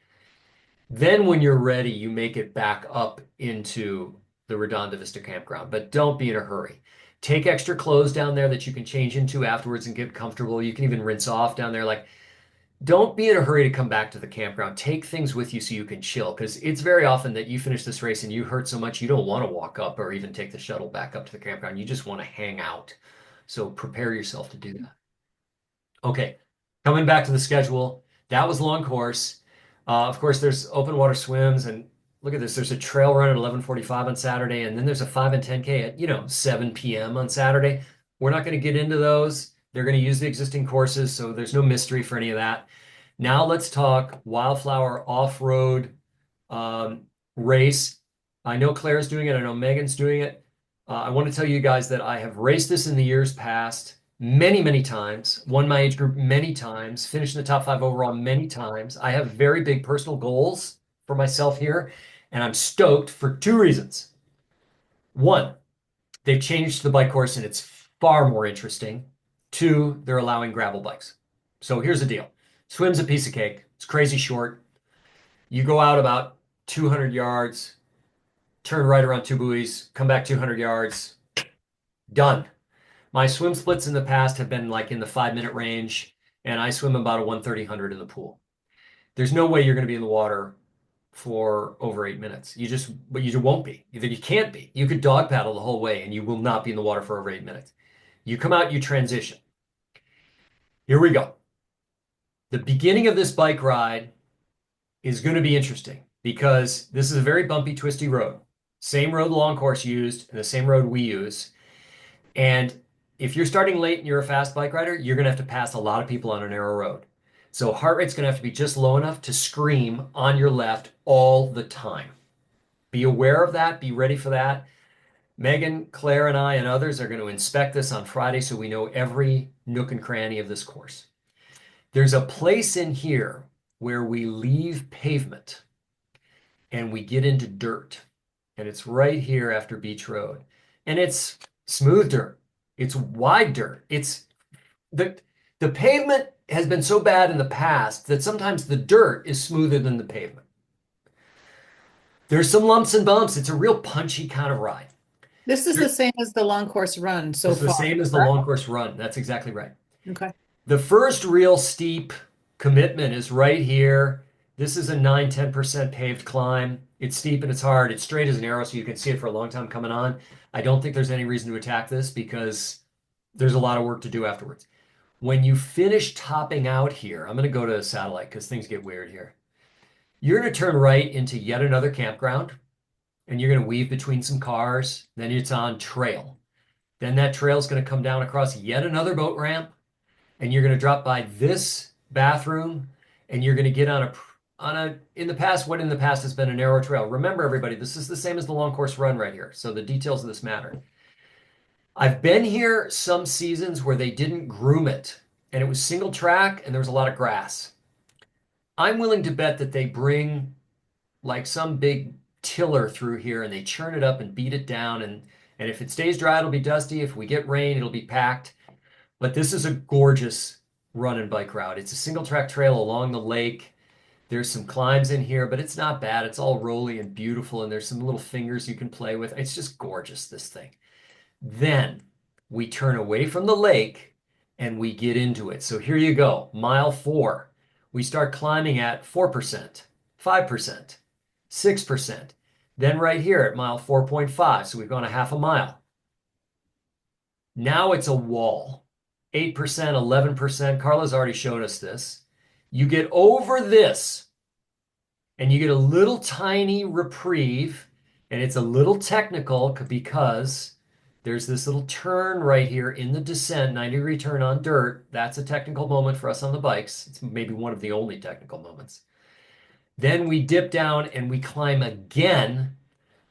Then when you're ready, you make it back up into the Redonda Vista campground, but don't be in a hurry. Take extra clothes down there that you can change into afterwards and get comfortable. You can even rinse off down there. Like, don't be in a hurry to come back to the campground. Take things with you so you can chill, because it's very often that you finish this race and you hurt so much you don't want to walk up or even take the shuttle back up to the campground. You just want to hang out. So prepare yourself to do that. Okay, coming back to the schedule, that was long course. Of course, there's open water swims, and look at this. There's a trail run at 11:45 on Saturday, and then there's a 5 and 10K at 7 p.m. on Saturday. We're not going to get into those. They're going to use the existing courses, so there's no mystery for any of that. Now let's talk Wildflower off-road race. I know Claire's doing it. I know Megan's doing it. I want to tell you guys that I have raced this in the years past many, many times, won my age group many times, finished in the top 5 overall many times. I have very big personal goals for myself here, and I'm stoked for 2 reasons. One, they've changed the bike course and it's far more interesting. 2, they're allowing gravel bikes. So here's the deal. Swim's a piece of cake. It's crazy short. You go out about 200 yards, turn right around 2 buoys, come back 200 yards, done. My swim splits in the past have been like in the 5-minute range, and I swim about a 130-100 in the pool. There's no way you're going to be in the water for over 8 minutes. But you won't be. You can't be. You could dog paddle the whole way, and you will not be in the water for over 8 minutes. You come out, you transition. Here we go. The beginning of this bike ride is going to be interesting because this is a very bumpy, twisty road. Same road long course used and the same road we use. And if you're starting late and you're a fast bike rider, you're going to have to pass a lot of people on a narrow road. So heart rate's going to have to be just low enough to scream on your left all the time. Be aware of that. Be ready for that. Megan, Claire, and I and others are going to inspect this on Friday so we know every nook and cranny of this course. There's a place in here where we leave pavement and we get into dirt. And it's right here after Beach Road. And it's smooth dirt. It's wide dirt. It's the pavement has been so bad in the past that sometimes the dirt is smoother than the pavement. There's some lumps and bumps. It's a real punchy kind of ride. This is the same as the long course run so It's far. the same as the long course run. That's exactly right. Okay. The first real steep commitment is right here. This is a 9-10% paved climb. It's steep and it's hard. It's straight as an arrow, so you can see it for a long time coming on. I don't think there's any reason to attack this because there's a lot of work to do afterwards. When you finish topping out here, I'm going to go to a satellite because things get weird here. You're going to turn right into yet another campground, and you're going to weave between some cars. Then it's on trail. Then that trail is going to come down across yet another boat ramp, and you're going to drop by this bathroom, and you're going to get on what in the past has been a narrow trail. Remember, everybody, this is the same as the long course run right here. So the details of this matter. I've been here some seasons where they didn't groom it, and it was single track, and there was a lot of grass. I'm willing to bet that they bring like some big tiller through here, and they churn it up and beat it down, and if it stays dry, it'll be dusty. If we get rain, it'll be packed. But this is a gorgeous run and bike route. It's a single track trail along the lake. There's some climbs in here, but it's not bad. It's all rolly and beautiful, and there's some little fingers you can play with. It's just gorgeous, this thing. Then we turn away from the lake and we get into it. So here you go, mile 4. We start climbing at 4%, 5%, 6%. Then right here at mile 4.5, so we've gone a half a mile. Now it's a wall, 8%, 11%. Carla's already showed us this. You get over this and you get a little tiny reprieve, and it's a little technical because there's this little turn right here in the descent, 90-degree turn on dirt. That's a technical moment for us on the bikes. It's maybe one of the only technical moments. Then we dip down and we climb again.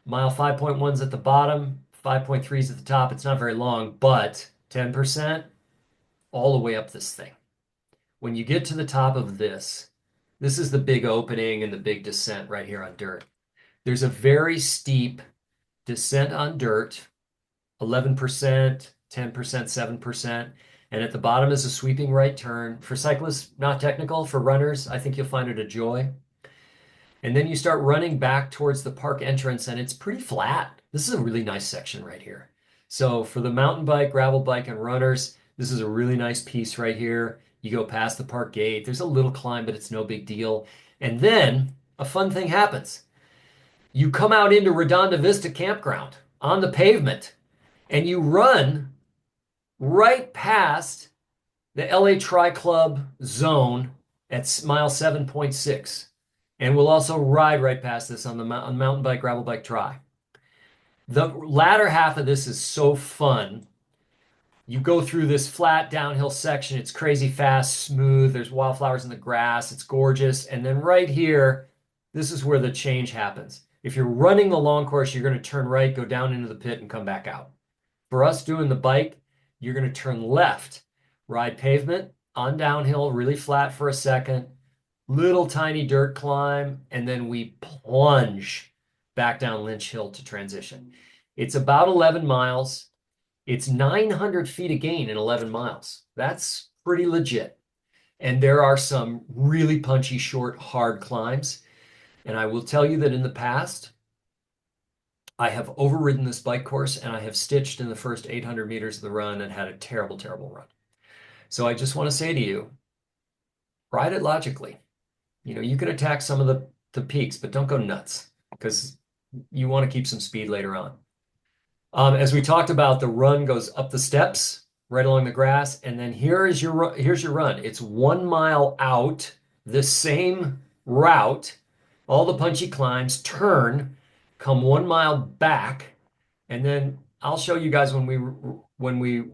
Mile 5.1's at the bottom, 5.3s at the top. It's not very long, but 10% all the way up this thing. When you get to the top of this, this is the big opening and the big descent right here on dirt. There's a very steep descent on dirt, 11%, 10%, 7%. And at the bottom is a sweeping right turn. For cyclists, not technical. For runners, I think you'll find it a joy. And then you start running back towards the park entrance, and it's pretty flat. This is a really nice section right here. So for the mountain bike, gravel bike, and runners, this is a really nice piece right here. You go past the park gate. There's a little climb, but it's no big deal. And then a fun thing happens. You come out into Redonda Vista Campground on the pavement, and you run right past the LA Tri Club zone at mile 7.6. And we'll also ride right past this on the mountain bike, gravel bike tri. The latter half of this is so fun. You go through this flat downhill section. It's crazy fast, smooth. There's wildflowers in the grass. It's gorgeous. And then right here, this is where the change happens. If you're running the long course, you're going to turn right, go down into the pit, and come back out. For us doing the bike, you're going to turn left, ride pavement, on downhill, really flat for a second, little tiny dirt climb, and then we plunge back down Lynch Hill to transition. It's about 11 miles. It's 900 feet of gain in 11 miles. That's pretty legit. And there are some really punchy, short, hard climbs. And I will tell you that in the past, I have overridden this bike course and I have stitched in the first 800 meters of the run and had a terrible, terrible run. So I just want to say to you, ride it logically. You know, you can attack some of the peaks, but don't go nuts because you want to keep some speed later on. As we talked about, the run goes up the steps, right along the grass, and then here's your run. It's 1 mile out, the same route, all the punchy climbs, turn, come 1 mile back, and then I'll show you guys when we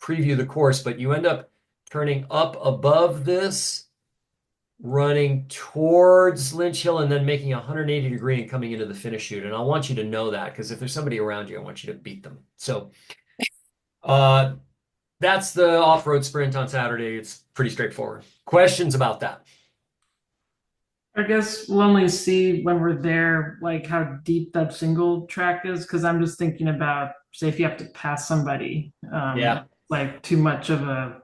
preview the course, but you end up turning up above this, running towards Lynch Hill, and then making a 180 degree and coming into the finish chute. And I want you to know that because if there's somebody around you, I want you to beat them. So that's the off-road sprint on Saturday. It's pretty straightforward. Questions about that? I guess we'll only see when we're there, like how deep that single track is, because I'm just thinking about, say, if you have to pass somebody, Yeah. like too much of a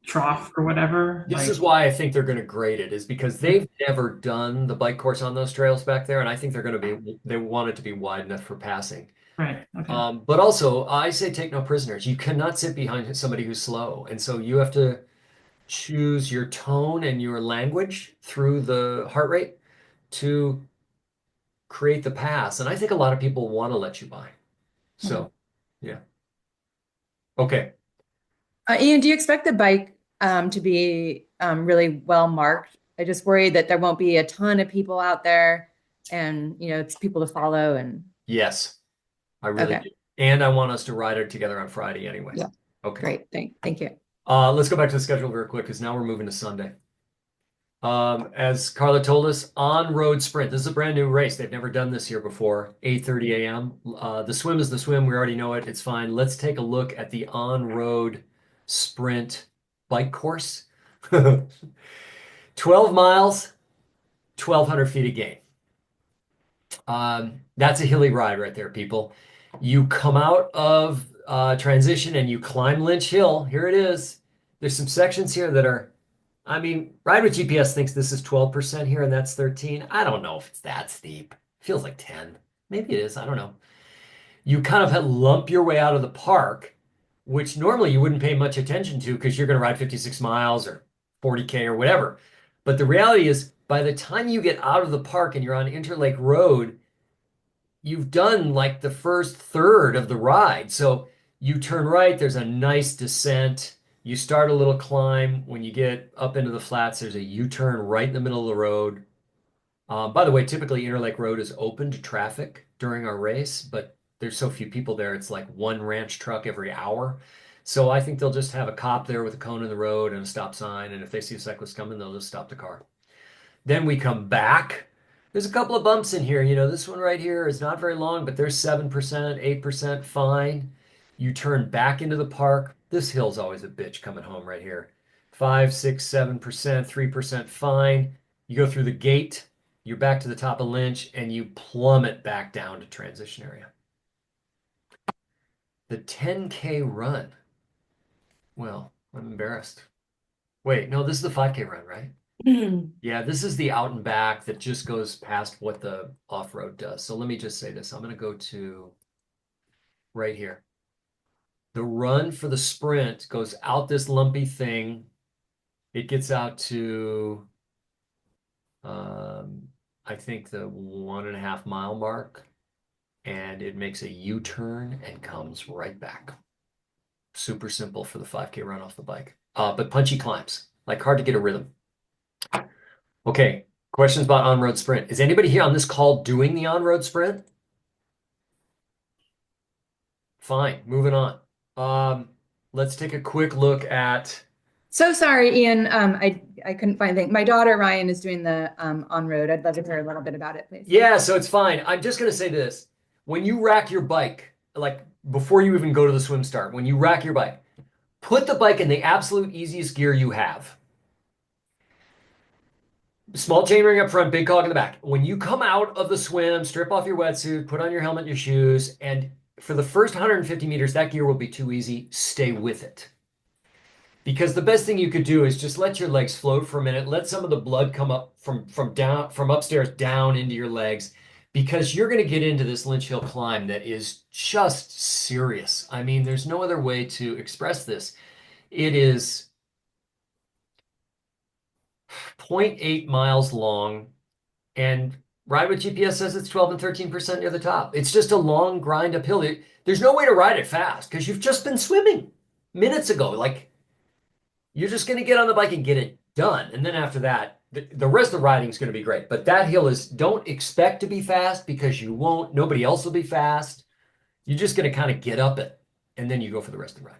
trough or whatever. This like, is why I think they're going to grade it, is because they've never done the bike course on those trails back there, and I think they're going to be, they want it to be wide enough for passing. right. Okay. But also, I say take no prisoners. You cannot sit behind somebody who's slow, and so you have to choose your tone and your language through the heart rate to create the pass. And I think a lot of people want to let you by. So, yeah. Okay. Ian, do you expect the bike to be really well marked? I just worry that there won't be a ton of people out there and, you know, it's people to follow and. Yes, I really do. And I want us to ride it together on Friday anyway. Yeah. Okay. Great. Thank you. Let's go back to the schedule very quick because now we're moving to Sunday. As Carla told us, on-road sprint. This is a brand new race. They've never done this here before. 8:30 a.m. The swim is the swim. We already know it. It's fine. Let's take a look at the on-road sprint bike course. 12 miles, 1,200 feet of gain. That's a hilly ride right there, people. You come out of transition and you climb Lynch Hill. Here it is. There's some sections here that are, I mean, Ride with GPS thinks this is 12% here and that's 13. I don't know if it's that steep. Feels like 10. Maybe it is. I don't know. You kind of lump your way out of the park, which normally you wouldn't pay much attention to because you're going to ride 56 miles or 40K or whatever. But the reality is, by the time you get out of the park and you're on Interlake Road, you've done like the first third of the ride. So you turn right, there's a nice descent. You start a little climb. When you get up into the flats, there's a U-turn right in the middle of the road. By the way, typically Interlake Road is open to traffic during our race, but there's so few people there. It's like one ranch truck every hour. So I think they'll just have a cop there with a cone in the road and a stop sign. And if they see a cyclist coming, they'll just stop the car. Then we come back There's a couple of bumps in here. This one right here is not very long, but there's 7%, 8%, fine. You turn back into the park. This hill's always a bitch coming home right here. 5, 6, 7%, 3%, fine. You go through the gate, you're back to the top of Lynch, and you plummet back down to transition area. The 10K run. Well, I'm embarrassed. Wait, no, this is the 5K run, right? Yeah, this is the out and back that just goes past what the off-road does. So let me just say this. I'm going to go to right here. The run for the sprint goes out this lumpy thing. It gets out to, I think, the 1.5 mile mark, and it makes a U-turn and comes right back. Super simple for the 5K run off the bike. But punchy climbs, like hard to get a rhythm. Okay, questions about on-road sprint. Is anybody here on this call doing the on-road sprint? Fine, moving on. Let's take a quick look at. So sorry, Ian. I couldn't find anything. My daughter Ryan is doing the on road. I'd love to hear a little bit about it, please. Yeah, so it's fine. I'm just gonna say this. When you rack your bike, like before you even go to the swim start, when you rack your bike, put the bike in the absolute easiest gear you have. Small chainring up front, big cog in the back. When you come out of the swim, strip off your wetsuit, put on your helmet, your shoes, and for the first 150 meters, that gear will be too easy. Stay with it. Because the best thing you could do is just let your legs float for a minute. Let some of the blood come up from upstairs down into your legs, because you're going to get into this Lynch Hill climb that is just serious. I mean, there's no other way to express this. It is 0.8 miles long, and Ride with GPS says it's 12 and 13% near the top. It's just a long grind uphill. There's no way to ride it fast because you've just been swimming minutes ago. Like, you're just going to get on the bike and get it done. And then after that, the rest of the riding is going to be great. But that hill is, don't expect to be fast because you won't. Nobody else will be fast. You're just going to kind of get up it, and then you go for the rest of the ride.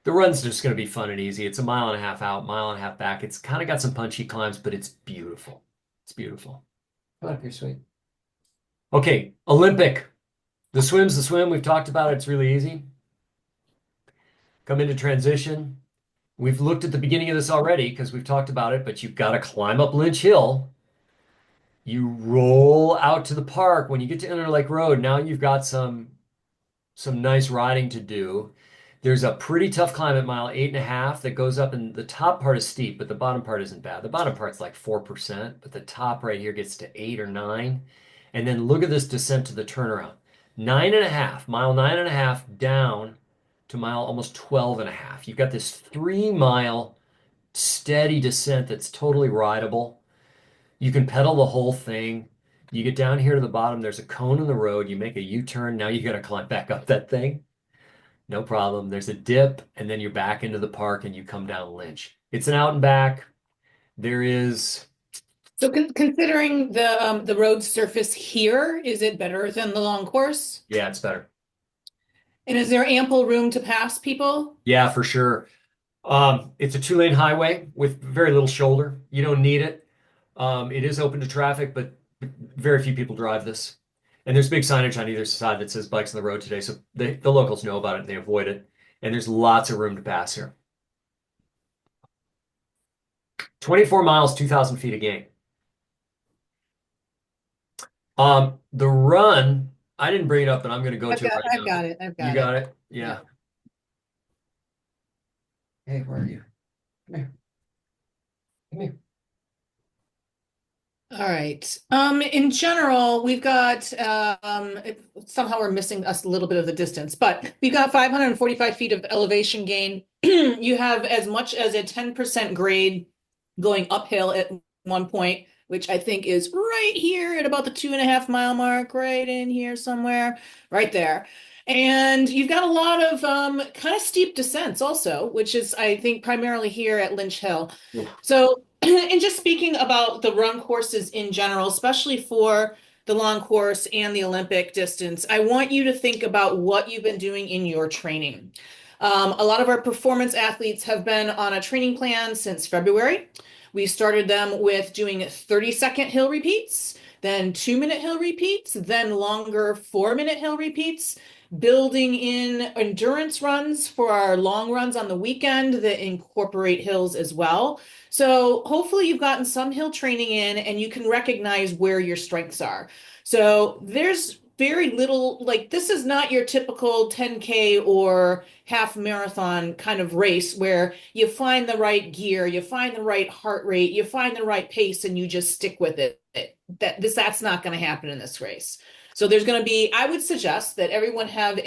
The run's just going to be fun and easy. It's a 1.5 miles out, 1.5 miles back. It's kind of got some punchy climbs, but it's beautiful. It's beautiful. Come on up here, sweet. Okay, Olympic. The swim's the swim. We've talked about it. It's really easy. Come into transition. We've looked at the beginning of this already because we've talked about it, but you've got to climb up Lynch Hill. You roll out to the park. When you get to Interlake Road, now you've got some nice riding to do. There's a pretty tough climb at mile 8.5 that goes up, and the top part is steep, but the bottom part isn't bad. The bottom part's like 4%, but the top right here gets to 8 or 9. And then look at this descent to the turnaround. 9.5, mile 9.5 down to mile almost 12.5. You've got this 3-mile steady descent that's totally rideable. You can pedal the whole thing. You get down here to the bottom, there's a cone in the road. You make a U-turn. Now you got to climb back up that thing. No problem. There's a dip, and then you're back into the park, and you come down Lynch. It's an out and back. There is. So considering the road surface here, is it better than the long course? Yeah, it's better. And is there ample room to pass people? Yeah, for sure. It's a 2-lane highway with very little shoulder. You don't need it. It is open to traffic, but very few people drive this. And there's big signage on either side that says bikes on the road today. So the locals know about it and they avoid it. And there's lots of room to pass here. 24 miles, 2,000 feet a gain. The run, I didn't bring it up, but I'm going to go to it right now. I've got it. You got it? Yeah. Hey, where are you? Come here. Come here. All right. In general, we've got somehow we're missing us a little bit of the distance, but we've got 545 feet of elevation gain. You have as much as a 10% grade going uphill at one point, which I think is right here at about the 2.5 mile mark, right in here somewhere, right there. And you've got a lot of kind of steep descents also, which is, I think, primarily here at Lynch Hill. Yeah. So, and just speaking about the run courses in general, especially for the long course and the Olympic distance, I want you to think about what you've been doing in your training. A lot of our performance athletes have been on a training plan since February. We started them with doing 30-second hill repeats, then 2-minute hill repeats, then longer 4-minute hill repeats, building in endurance runs for our long runs on the weekend that incorporate hills as well. So hopefully you've gotten some hill training in and you can recognize where your strengths are. So there's very little, like, this is not your typical 10K or half marathon kind of race where you find the right gear, you find the right heart rate, you find the right pace, and you just stick with it. That's not going to happen in this race. So there's going to be, I would suggest that everyone have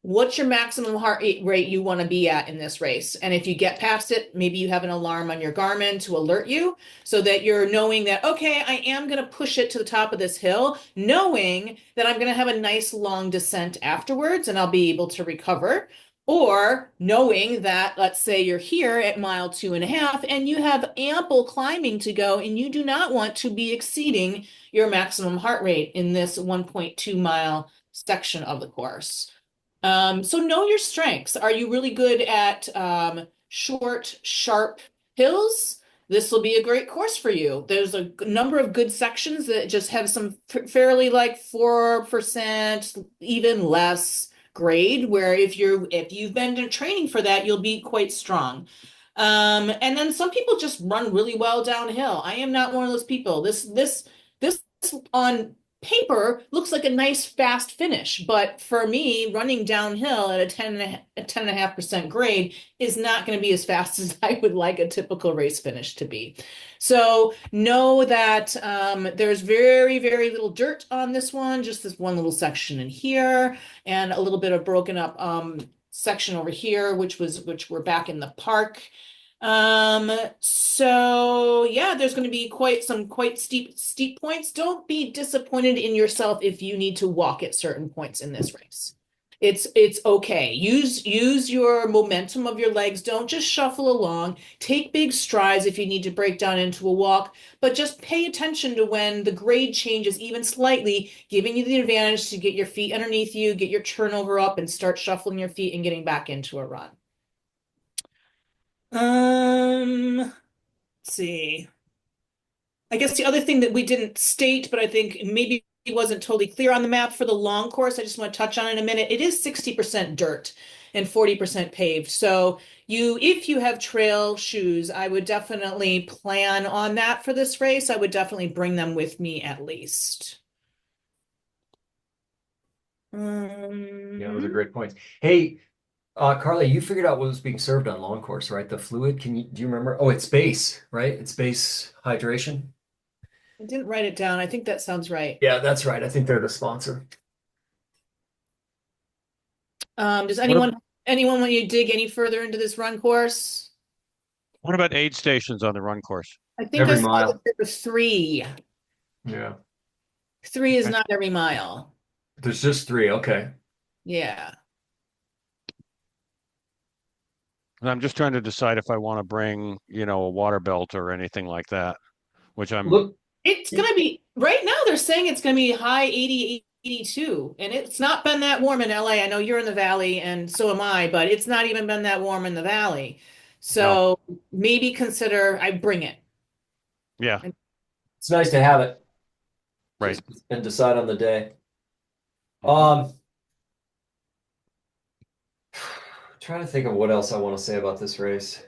what's your maximum heart rate you want to be at in this race? And if you get past it, maybe you have an alarm on your Garmin to alert you so that you're knowing that, okay, I am going to push it to the top of this hill, knowing that I'm going to have a nice long descent afterwards and I'll be able to recover. Or knowing that, let's say you're here at mile 2.5 and you have ample climbing to go and you do not want to be exceeding your maximum heart rate in this 1.2 mile section of the course. So know your strengths. Are you really good at short, sharp hills? This will be a great course for you. There's a number of good sections that just have some fairly like 4%, even less grade, where if you've been training for that, you'll be quite strong. And then some people just run really well downhill. I am not one of those people. This on paper looks like a nice fast finish, but for me, running downhill at a 10.5% grade is not going to be as fast as I would like a typical race finish to be. So know that there's very, very little dirt on this one, just this one little section in here, and a little bit of broken up section over here, which we're back in the park. So yeah, there's going to be quite steep points. Don't be disappointed in yourself if you need to walk at certain points in this race. It's okay. Use your momentum of your legs. Don't just shuffle along. Take big strides if you need to break down into a walk, but just pay attention to when the grade changes even slightly, giving you the advantage to get your feet underneath you, get your turnover up, and start shuffling your feet and getting back into a run. Let's see. I guess the other thing that we didn't state, but I think maybe it wasn't totally clear on the map for the long course, I just want to touch on it in a minute. It is 60% dirt and 40% paved. So if you have trail shoes, I would definitely plan on that for this race. I would definitely bring them with me at least. Yeah, those are great points. Hey, Carla, you figured out what was being served on long course, right? The fluid, do you remember? Oh, it's base, right? It's base hydration. I didn't write it down. I think that sounds right. Yeah, that's right. I think they're the sponsor. Does anyone want you to dig any further into this run course? What about aid stations on the run course? I think Every I saw mile. that there were 3. Yeah. 3 is Okay. not every mile. There's just 3. Okay. Yeah. And I'm just trying to decide if I want to bring, a water belt or anything like that, which Look, It's going to be, right now they're saying it's going to be high 80, 82, and it's not been that warm in LA. I know you're in the valley and so am I, but it's not even been that warm in the valley. So maybe consider I bring it. yeah, it's nice to have it. right. And decide on the day. Trying to think of what else I want to say about this race.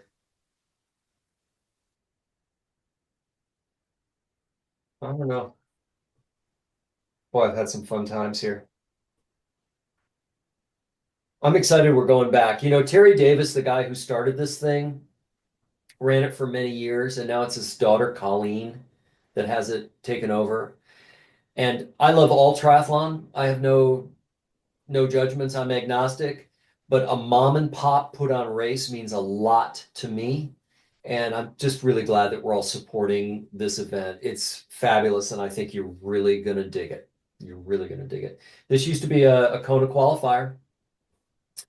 I don't know. Boy, I've had some fun times here. I'm excited we're going back. Terry Davis, the guy who started this thing, ran it for many years, and now it's his daughter, Colleen, that has it taken over. And I love all triathlon. I have no judgments. I'm agnostic, but a mom and pop put on race means a lot to me. And I'm just really glad that we're all supporting this event. It's fabulous, and I think you're really going to dig it. You're really going to dig it. This used to be a Kona qualifier,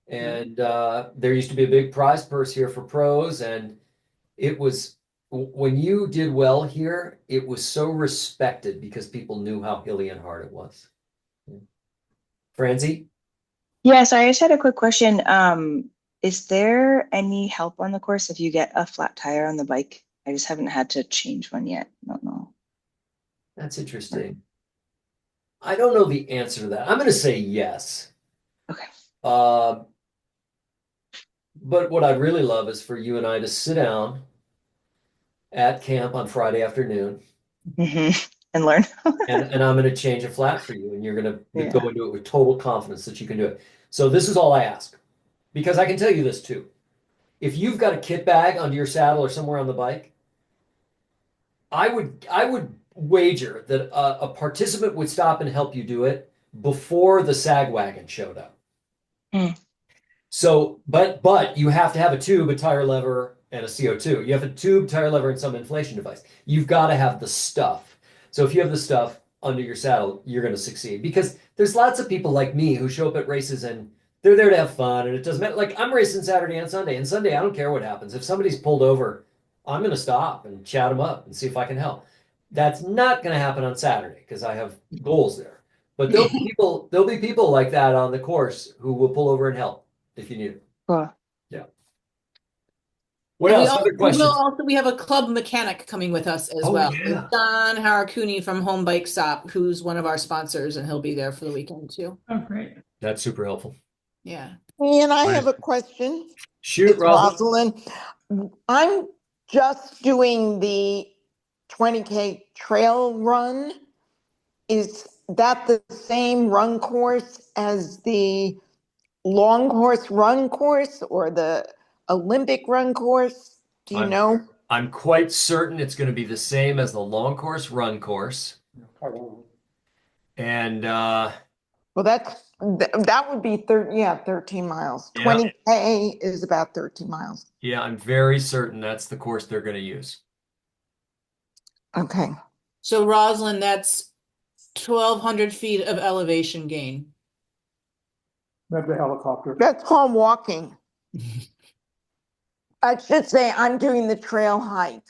and there used to be a big prize purse here for pros, and it was, when you did well here, it was so respected because people knew how hilly and hard it was. Francie? Yes, I just had a quick question. Is there any help on the course if you get a flat tire on the bike? I just haven't had to change one yet. I don't know. That's interesting. I don't know the answer to that. I'm going to say yes. Okay. But what I'd really love is for you and I to sit down at camp on Friday afternoon, And learn. and I'm going to change a flat for you, and you're going to Yeah. go into it with total confidence that you can do it. So this is all I ask, because I can tell you this too. If you've got a kit bag under your saddle or somewhere on the bike, I would wager that a participant would stop and help you do it before the sag wagon showed up. So, but you have to have a tube, a tire lever, and a CO2. You have a tube, tire lever, and some inflation device. You've got to have the stuff. So if you have the stuff under your saddle, you're going to succeed, because there's lots of people like me who show up at races and they're there to have fun, and it doesn't matter. Like, I'm racing Saturday and Sunday, and Sunday I don't care what happens. If somebody's pulled over, I'm going to stop and chat them up and see if I can help. That's not going to happen on Saturday because I have goals there. But there'll be people like that on the course who will pull over and help if you need it. Cool. Yeah. What else? Other questions? We have a club mechanic coming with us as well. Yeah. John Harakuni from Home Bike Stop, who's one of our sponsors, and he'll be there for the weekend too. Oh, great. That's super helpful. Yeah. And I have a question. Shoot, It's Rosalind. I'm just doing the 20K trail run. Is that the same run course as the long course run course or the Olympic run course? Do you know? I'm quite certain it's going to be the same as the long course run course. And Well, that would be 13 miles. Yeah. 20K is about 13 miles. yeah, I'm very certain that's the course they're going to use. Okay. So Rosalind, that's 1,200 feet of elevation gain. That's the helicopter. That's called walking. I should say I'm doing the trail hike.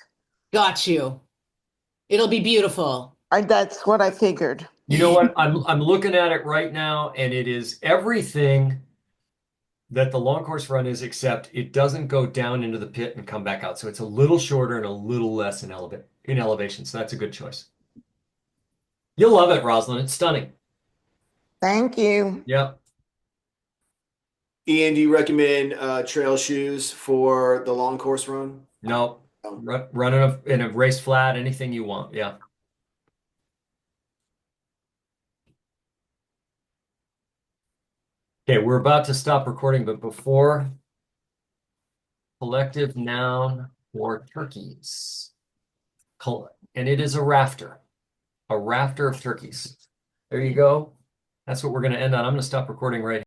Got you. It'll be beautiful. That's what I figured. You know what? I'm looking at it right now, and it is everything that the long course run is, except it doesn't go down into the pit and come back out. So it's a little shorter and a little less in elevation. So that's a good choice. You'll love it, Rosalind. It's stunning. Thank you. Yep. Ian, do you recommend trail shoes for the long course run? No, run in a race flat, anything you want. Yeah. Okay, we're about to stop recording, but before, collective noun for turkeys. And it is a rafter of turkeys. There you go. That's what we're going to end on. I'm going to stop recording right